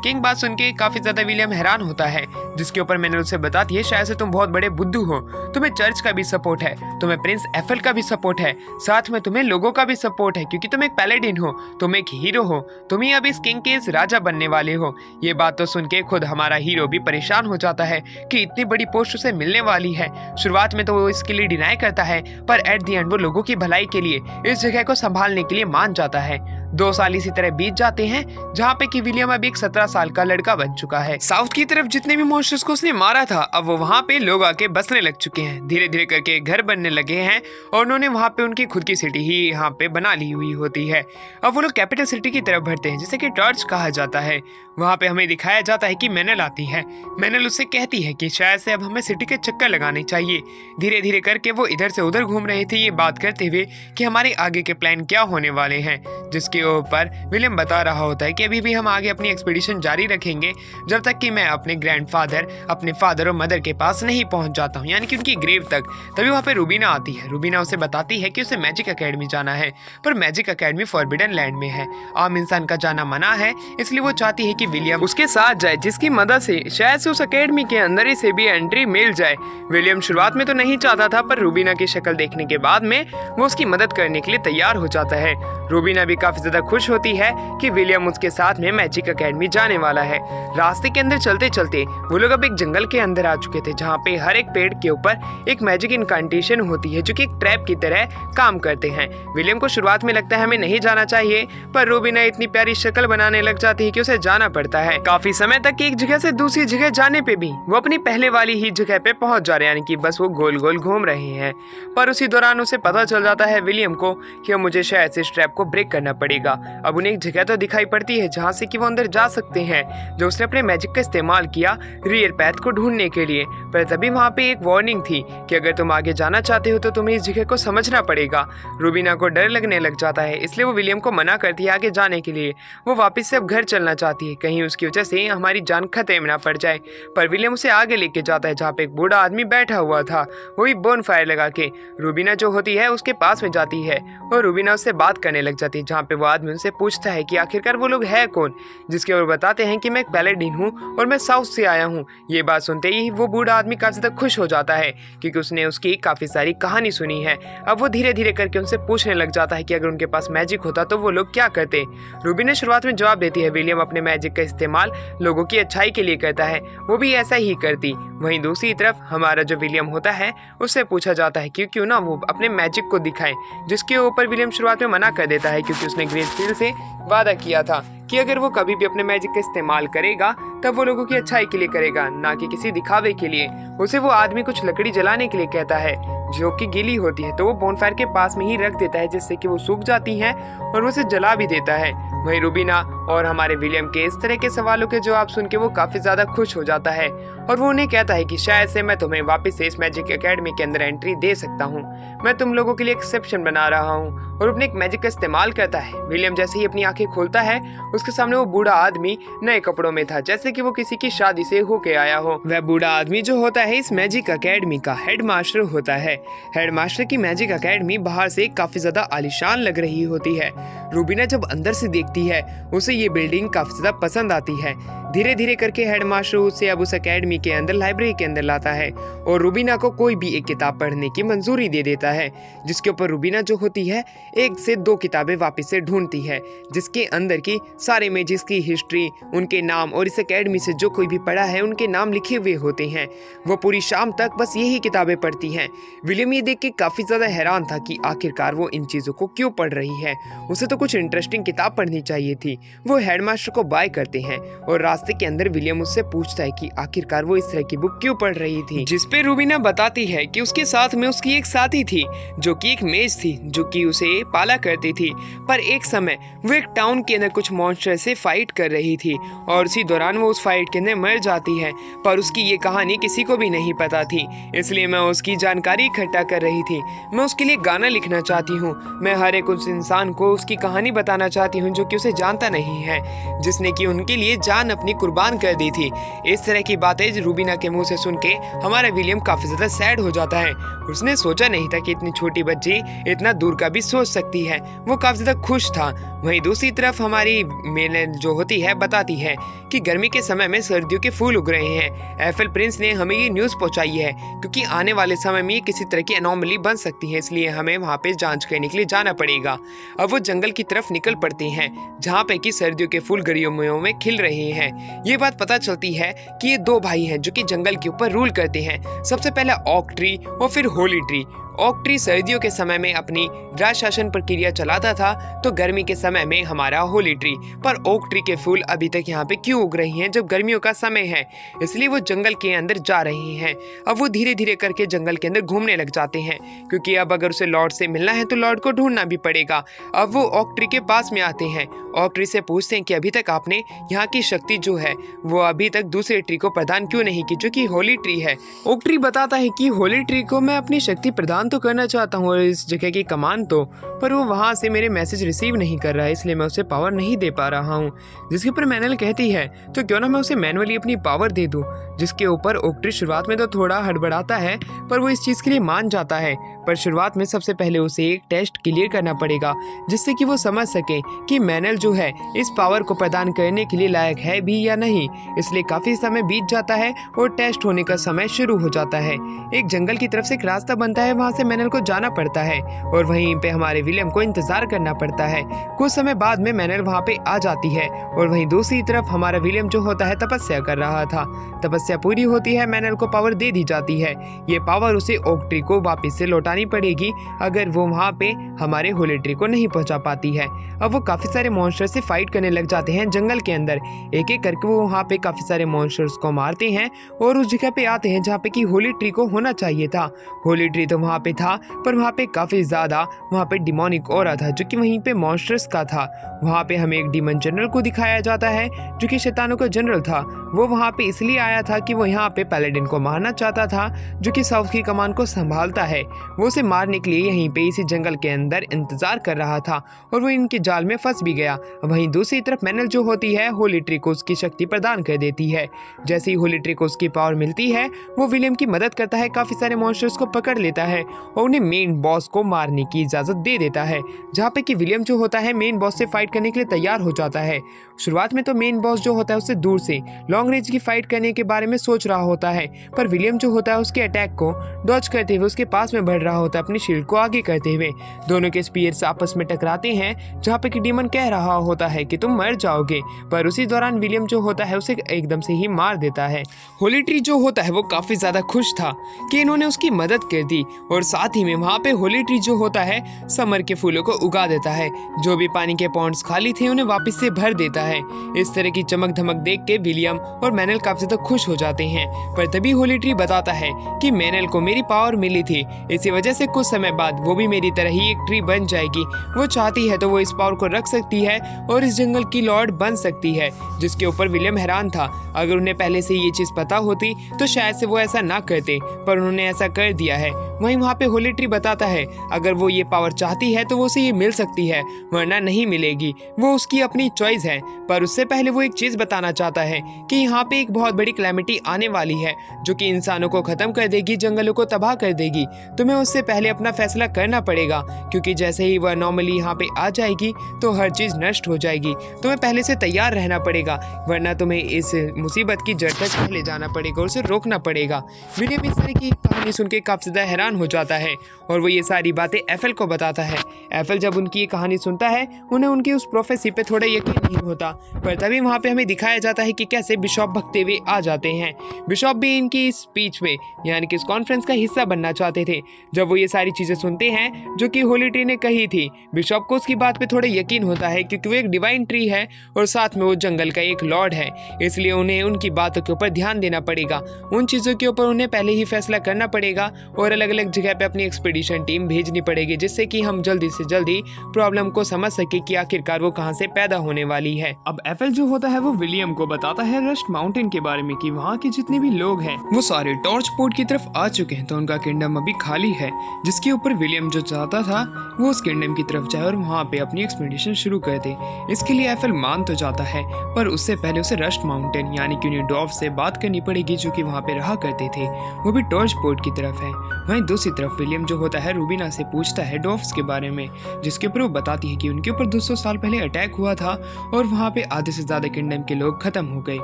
किंग बात सुन के काफी ज्यादा विलियम हैरान होता है, जिसके ऊपर मैंने उसे बताती है, शायद से तुम बहुत बड़े बुद्धू हो, तुम्हें चर्च का भी सपोर्ट है, तुम्हें प्रिंस एफेल का भी सपोर्ट है, साथ में तुम्हें लोगों का भी सपोर्ट है, क्योंकि तुम एक पैलेडिन हो, तुम एक हीरो हो, तुम ही अब इस किंग के इस राजा बनने वाले हो। ये बात तो सुन के खुद हमारा हीरो भी परेशान हो जाता है कि इतनी बड़ी पोस्ट उसे मिलने वाली है। शुरुआत में तो वो इसके लिए डिनाई करता है, पर एट द एंड वो लोगों की भलाई के लिए इस जगह को संभालने के लिए मान जाता है। 2 साल इसी तरह बीत जाते हैं, जहाँ पे कि विलियम अब एक 17 साल का लड़का बन चुका है। साउथ की तरफ जितने भी मॉन्स्टर्स को उसने मारा था, अब वो वहाँ पे लोग आके बसने लग चुके हैं, धीरे धीरे करके घर बनने लगे हैं, और उन्होंने वहाँ पे उनकी खुद की सिटी ही यहाँ पे बना ली हुई होती है। अब वो लोग कैपिटल सिटी की तरफ बढ़ते हैं, जिसे कि टॉर्च कहा जाता है। वहाँ पे हमें दिखाया जाता है कि मेनल आती है। मेनल उससे कहती है कि शायद से अब हमें सिटी के चक्कर लगाने चाहिए। धीरे धीरे करके वो इधर से उधर घूम रहे थे, ये बात करते हुए कि हमारे आगे के प्लान क्या होने वाले हैं, जिसके ऊपर विलियम बता रहा होता है कि अभी भी हम आगे अपनी एक्सपीडिशन जारी रखेंगे जब तक कि मैं अपने ग्रैंडफादर, अपने फादर और मदर के पास नहीं पहुंच जाता हूं, यानी कि उनकी ग्रेव तक। तभी वहाँ पे रूबीना आती है। रूबीना उसे बताती है कि उसे मैजिक एकेडमी जाना है, पर मैजिक एकेडमी फॉरबिडन लैंड में है, आम इंसान का जाना मना है। इसलिए वो चाहती है कि विलियम उसके साथ जाए, जिसकी मदद से शायद से उस एकेडमी के अंदर ही से भी एंट्री मिल जाए। विलियम शुरुआत में तो नहीं चाहता था, पर रूबीना की शक्ल देखने के बाद में वो उसकी मदद करने के लिए तैयार हो जाता है। रूबीना भी काफी ज्यादा खुश होती है कि विलियम उसके साथ में मैजिक एकेडमी जाने वाला है। रास्ते के अंदर चलते चलते वो लोग अब एक जंगल के अंदर आ चुके थे, जहाँ पे हर एक पेड़ के ऊपर एक मैजिक इनकांटेशन होती है, जो कि एक ट्रैप की तरह काम करते हैं। विलियम को शुरुआत में लगता है हमें नहीं जाना चाहिए, पर रूबीना इतनी प्यारी शक्ल बनाने लग जाती है कि उसे जाना पड़ता है। काफी समय तक एक जगह से दूसरी जगह जाने पे भी वो अपनी पहले वाली ही जगह पे पहुंच जा रहे हैं, यानी कि बस वो गोल गोल घूम रहे हैं। पर उसी दौरान उसे पता चल जाता है विलियम को कि मुझे शायद से इस ट्रैप को ब्रेक करना पड़ेगा। अब उन्हें एक जगह तो दिखाई पड़ती है जहाँ से कि वो अंदर जा सकते हैं, जो उसने अपने मैजिक का इस्तेमाल किया रियल पैथ को ढूंढने के लिए। पर तभी वहाँ पे एक वार्निंग थी कि अगर तुम आगे जाना चाहते हो तो तुम्हें इस जगह को समझना पड़ेगा। रूबीना को डर लगने लग जाता है, इसलिए वो विलियम को मना करती है आगे जाने के लिए। वो वापस से अब घर चलना चाहती है, कहीं उसकी वजह से हमारी जान खतरे में ना पड़ जाए। पर विलियम उसे आगे लेके जाता है, जहाँ पे एक बूढ़ा आदमी बैठा हुआ था, वही बोन फायर लगा के। रूबीना जो होती है उसके पास में जाती है और रूबीना उससे बात करने लग जाती है, जहाँ पे वो आदमी उनसे पूछता है कि आखिरकार वो लोग है कौन, जिसके वो बताते हैं कि मैं एक पैलेडिन हूँ और मैं साउथ से आया हूँ। ये बात सुनते ही वो बूढ़ा आदमी काफी ज्यादा खुश हो जाता है, क्योंकि उसने उसकी काफी सारी कहानी सुनी है। अब वो धीरे धीरे करके उनसे पूछने लग जाता है कि अगर उनके पास मैजिक होता तो वो लोग क्या करते। रूबीना शुरुआत में जवाब देती है विलियम अपने मैजिक का इस्तेमाल लोगों की अच्छाई के लिए करता है, वो भी ऐसा ही करती। वहीं दूसरी तरफ हमारा जो विलियम होता है उससे पूछा जाता है कि क्यों ना वो अपने मैजिक को दिखाए, जिसके ऊपर विलियम शुरुआत में मना कर देता है, क्योंकि उसने ग्रेसफील्ड से वादा किया था कि अगर वो कभी भी अपने मैजिक का इस्तेमाल करेगा तब वो लोगों की अच्छाई के लिए करेगा, ना कि किसी दिखावे के लिए। उसे वो आदमी कुछ लकड़ी जलाने के लिए कहता है जो कि गीली होती है, तो वो बोनफायर के पास में ही रख देता है, जिससे कि वो सूख जाती हैं और वो उसे जला भी देता है। वहीं रूबीना और हमारे विलियम के इस तरह के सवालों के जवाब सुन के वो काफी ज्यादा खुश हो जाता है और वो उन्हें कहता है कि शायद से मैं तुम्हें वापस से इस मैजिक एकेडमी के अंदर एंट्री दे सकता हूँ। मैं तुम लोगों के लिए एक्सेप्शन बना रहा हूँ। और अपने एक मैजिक का इस्तेमाल करता है। विलियम जैसे ही अपनी आंखें खोलता है, उसके सामने वो बूढ़ा आदमी नए कपड़ों में था, जैसे कि वो किसी की शादी से होके आया हो। वह बूढ़ा आदमी जो होता है इस मैजिक एकेडमी का हेडमास्टर होता है। हेडमास्टर की मैजिक एकेडमी बाहर से काफी ज्यादा आलीशान लग रही होती है। रूबीना जब अंदर से देखती है, उसे ये बिल्डिंग काफी ज्यादा पसंद आती है। धीरे धीरे करके हेडमास्टर उसे अब उस एकेडमी के अंदर लाइब्रेरी के अंदर लाता है और रूबीना को कोई भी एक किताब पढ़ने की मंजूरी दे देता है, जिसके ऊपर रूबीना जो होती है 1 से 2 किताबें वापस से ढूंढती है, जिसके अंदर की सारे इमेजेस की हिस्ट्री, उनके नाम और इस एकेडमी से जो कोई भी पढ़ा है उनके नाम लिखे हुए होते हैं। वो पूरी शाम तक बस यही किताबें पढ़ती हैं। विलियम ये देख के काफी ज्यादा हैरान था कि आखिरकार वो इन चीजों को क्यों पढ़ रही है। उसे तो कुछ इंटरेस्टिंग किताब पढ़नी चाहिए थी। वो हेडमास्टर को बाय करते हैं और रास्ते के अंदर विलियम उससे पूछता है कि आखिरकार वो इस तरह की बुक क्यों पढ़ रही थी, जिस पे रूबीना बताती है कि उसके साथ में उसकी एक साथी थी जो कि एक मेज थी, जो कि उसे पाला करती थी। पर एक समय वो एक टाउन के अंदर कुछ मॉन्स्टर से फाइट कर रही थी और उसी दौरान वो उस फाइट के अंदर मर जाती है। पर उसकी ये कहानी किसी को भी नहीं पता थी, इसलिए मैं उसकी जानकारी इकट्ठा कर रही थी। मैं उसके लिए गाना लिखना चाहती हूँ। मैं हर एक उस इंसान को उसकी कहानी बताना चाहती हूँ जो कि उसे जानता नहीं है, जिसने कि उनके लिए जान अपनी कुर्बान कर दी थी। इस तरह की बातें रूबीना के मुंह से सुन के हमारा विलियम काफी ज्यादा सैड हो जाता है। उसने सोचा नहीं था कि इतनी छोटी बच्ची इतना दूर का भी सोच सकती है। वो काफी ज्यादा खुश था। वहीं दूसरी तरफ हमारी मेल जो होती है बताती है कि गर्मी के समय में सर्दियों के फूल उग रहे हैं। एफएल प्रिंस ने हमें ये न्यूज़ पहुंचाई है क्योंकि आने वाले समय में ये किसी तरह की एनोमली बन सकती है, इसलिए हमें वहाँ पे जांच करने के लिए जाना पड़ेगा। अब वो जंगल की तरफ निकल पड़ते हैं जहाँ पे कि सर्दियों के फूल गर्मियों में खिल रहे हैं। ये बात पता चलती है कि ये 2 भाई हैं जो कि जंगल के ऊपर रूल करते हैं। सबसे पहला ओक ट्री और फिर होली ट्री। ओक ट्री सर्दियों के समय में अपनी राज शासन प्रक्रिया चलाता था, तो गर्मी के समय में हमारा होली ट्री। पर ओक ट्री के फूल अभी तक यहाँ पे क्यों उग रही हैं जब गर्मियों का समय है, इसलिए वो जंगल के अंदर जा रही हैं। अब वो धीरे धीरे करके जंगल के अंदर घूमने लग जाते हैं, क्योंकि अब अगर उसे लॉर्ड से मिलना है तो लॉर्ड को ढूंढना भी पड़ेगा। अब वो ओक ट्री के पास में आते हैं। ओक ट्री से पूछते हैं कि अभी तक आपने यहाँ की शक्ति जो है वो अभी तक दूसरे ट्री को प्रदान क्यों नहीं की, जो कि होली ट्री है। ओक ट्री बताता है कि होली ट्री को मैं अपनी शक्ति प्रदान तो करना चाहता हूँ और इस जगह की कमान तो, पर वो वहाँ से मेरे मैसेज रिसीव नहीं कर रहा है, इसलिए मैं उसे पावर नहीं दे पा रहा हूँ। जिसके ऊपर मैनल कहती है तो क्यों ना मैं उसे मैनुअली अपनी पावर दे दूँ, जिसके ऊपर ओक ट्री शुरुआत में तो थोड़ा हड़बड़ाता है, पर वो इस चीज़ के लिए मान जाता है। पर शुरुआत में सबसे पहले उसे एक टेस्ट क्लियर करना पड़ेगा, जिससे कि वो समझ सके कि मैनल जो है इस पावर को प्रदान करने के लिए लायक है भी या नहीं। इसलिए काफ़ी समय बीत जाता है और टेस्ट होने का समय शुरू हो जाता है। एक जंगल की तरफ से एक रास्ता बनता है, वहाँ से मैनल को जाना पड़ता है और वहीं पे हमारे विलियम को इंतजार करना पड़ता है। कुछ समय बाद में मैनल वहाँ पे आ जाती है और वहीं दूसरी तरफ हमारा विलियम जो होता है तपस्या कर रहा था। तपस्या पूरी होती है, मैनल को पावर दे दी जाती है। ये पावर उसे ओक ट्री को वापस से लौटानी पड़ेगी अगर वो वहाँ पे हमारे होली ट्री को नहीं पहुँचा पाती है। अब वो काफी सारे मॉन्स्टर से फाइट करने लग जाते हैं जंगल के अंदर। एक एक करके वो वहाँ पे काफी सारे मॉन्स्टर्स को मारते हैं और उस जगह पे आते हैं जहाँ पे कि होली ट्री को होना चाहिए था। होली ट्री तो वहाँ पे था, पर वहाँ पे काफी ज्यादा वहाँ पे डिमोनिक ऑरा था जो कि वहीं पे मॉन्स्टर्स का था। वहाँ पे हमें एक डीमन जनरल को दिखाया जाता है जो कि शैतानों का जनरल था। वो वहाँ पे इसलिए आया था कि वो यहाँ पे पैलेडिन को मारना चाहता था, जो कि साउथ की कमान को संभालता है। वो उसे मारने के लिए यहीं पे इसी जंगल के अंदर इंतजार कर रहा था और वो इनके जाल में फंस भी गया। वहीं दूसरी तरफ मैनल जो होती है होली ट्री को उसकी शक्ति प्रदान कर देती है। जैसे ही होली ट्री को उसकी पावर मिलती है, वो विलियम की मदद करता है, काफी सारे मॉन्स्टर्स को पकड़ लेता है और उन्हें मेन बॉस को मारने की इजाजत दे देता है, जहाँ पे कि विलियम जो होता है मेन बॉस से फाइट करने के लिए तैयार हो जाता है। शुरुआत में तो मेन बॉस जो होता है उससे दूर से लॉन्ग रेंज की फाइट करने के बारे में सोच रहा होता है, पर विलियम जो होता है उसके अटैक को डॉज करते हुए उसके पास में बढ़ रहा होता है, अपनी शील्ड को आगे करते हुए। दोनों के स्पीयर्स आपस में टकराते हैं, जहाँ पे कि डीमन कह रहा होता है कि तुम मर जाओगे, पर उसी दौरान विलियम जो होता है उसे एकदम से ही मार देता है। होली ट्री जो होता है वो काफी ज्यादा खुश था कि इन्होंने उसकी मदद कर दी और साथ ही में वहाँ पे होली ट्री जो होता है समर के फूलों को उगा देता है। जो भी पानी के पॉन्ड्स खाली थे उन्हें वापस से भर देता है। इस तरह की चमक धमक देख के विलियम और मैनल काफी ज्यादा खुश हो जाते हैं। पर तभी होली ट्री बताता है कि मैनल को मेरी पावर मिली थी, इसी वजह से कुछ समय बाद वो भी मेरी तरह ही एक ट्री बन जाएगी। वो चाहती है तो वो इस पावर को रख सकती है और इस जंगल की लॉर्ड बन सकती है। जिसके ऊपर विलियम हैरान था। अगर उन्हें पहले से ये चीज पता होती तो शायद से वो ऐसा ना करते, पर उन्होंने ऐसा कर दिया है। वहीं वहाँ पे होली ट्री बताता है अगर वो ये पावर चाहती है तो वो उसे ये मिल सकती है, वरना नहीं मिलेगी। वो उसकी अपनी चॉइस है। पर उससे पहले वो एक चीज बताना चाहता है कि यहाँ पे एक बहुत बड़ी कैलेमिटी आने वाली है जो कि इंसानों को खत्म कर देगी, जंगलों को तबाह कर देगी। तुम्हें उससे पहले अपना फैसला करना पड़ेगा, क्योंकि जैसे ही वह नॉर्मली यहाँ पे आ जाएगी तो हर चीज नष्ट हो जाएगी। तुम्हें पहले से तैयार रहना पड़ेगा, वरना तुम्हें इस मुसीबत की जड़ तक पहले जाना पड़ेगा और उसे रोकना पड़ेगा। विलियम इस तरह की कहानी सुन के काफी ज्यादा हैरान हो जाता है और वो ये सारी बातें एफएल को बताता है। एफएल जब उनकी ये कहानी सुनता है उन्हें उनकी उस प्रोफेसी पे थोड़ा यकीन नहीं होता। पर तभी वहाँ पे हमें दिखाया जाता है कि कैसे बिशॉप भगते हुए आ जाते हैं। बिशॉप भी इनकी स्पीच में यानी कि इस कॉन्फ्रेंस का हिस्सा बनना चाहते थे। जब वो ये सारी चीजें सुनते हैं जो कि होली ट्री ने कही थी, बिशॉप को उसकी बात पे थोड़ा यकीन होता है, क्योंकि वो एक डिवाइन ट्री है और साथ में वो जंगल का एक लॉर्ड है। इसलिए उन्हें उनकी बातों के ऊपर ध्यान देना पड़ेगा। उन चीजों के ऊपर उन्हें पहले ही फैसला करना पड़ेगा और अलग अलग जगह पे अपनी एक्सपीडिशन टीम भेजनी पड़ेगी, जिससे कि हम जल्दी से जल्दी प्रॉब्लम को समझ सके कि आखिरकार वो कहाँ से पैदा होने वाली है। अब एफएल जो होता है वो विलियम को बताता है रस्ट माउंटेन के बारे में कि वहाँ के जितने भी लोग हैं वो सारे टॉर्च पोर्ट की तरफ आ चुके हैं, तो उनका किंगडम अभी खाली है। जिसके ऊपर विलियम जो चाहता था वो उस किंगडम की तरफ जाए और वहाँ पे अपनी एक्सपीडिशन शुरू कर दे। इसके लिए एफएल मान तो जाता है, पर उससे पहले उसे रस्ट माउंटेन यानी कि उन्हें डॉर्फ से बात करनी पड़ेगी जो कि वहाँ पे रहा करते थे, वो भी टॉर्च पोर्ट की तरफ है। वहीं दूसरी तरफ विलियम जो होता है रूबीना से पूछता है डॉर्फ्स के बारे में, जिसके ऊपर वो बताती है कि उनके ऊपर 200 साल पहले अटैक हुआ था और वहाँ पे आधे से ज्यादा किंगडम के लोग खत्म हो गए।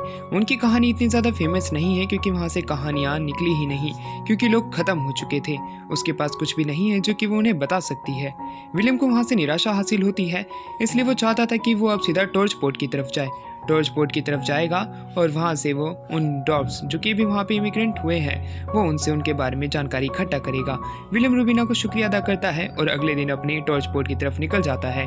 उनकी कहानी इतनी ज्यादा फेमस नहीं है क्योंकि वहाँ से कहानियाँ निकली ही नहीं, क्योंकि लोग खत्म हो चुके थे। उसके पास कुछ भी नहीं है जो कि वो उन्हें बता सकती है। विलियम को वहाँ से निराशा हासिल होती है, इसलिए वो चाहता था कि वो अब सीधा टॉर्च पोर्ट की तरफ जाए। टॉर्च पोर्ट की तरफ जाएगा और वहाँ से वो उन डॉर्फ्स जो कि भी वहाँ पे इमिग्रेंट हुए हैं वो उनसे उनके बारे में जानकारी इकट्ठा करेगा। विलियम रूबीना को शुक्रिया अदा करता है और अगले दिन अपनी टॉर्च पोर्ट की तरफ निकल जाता है।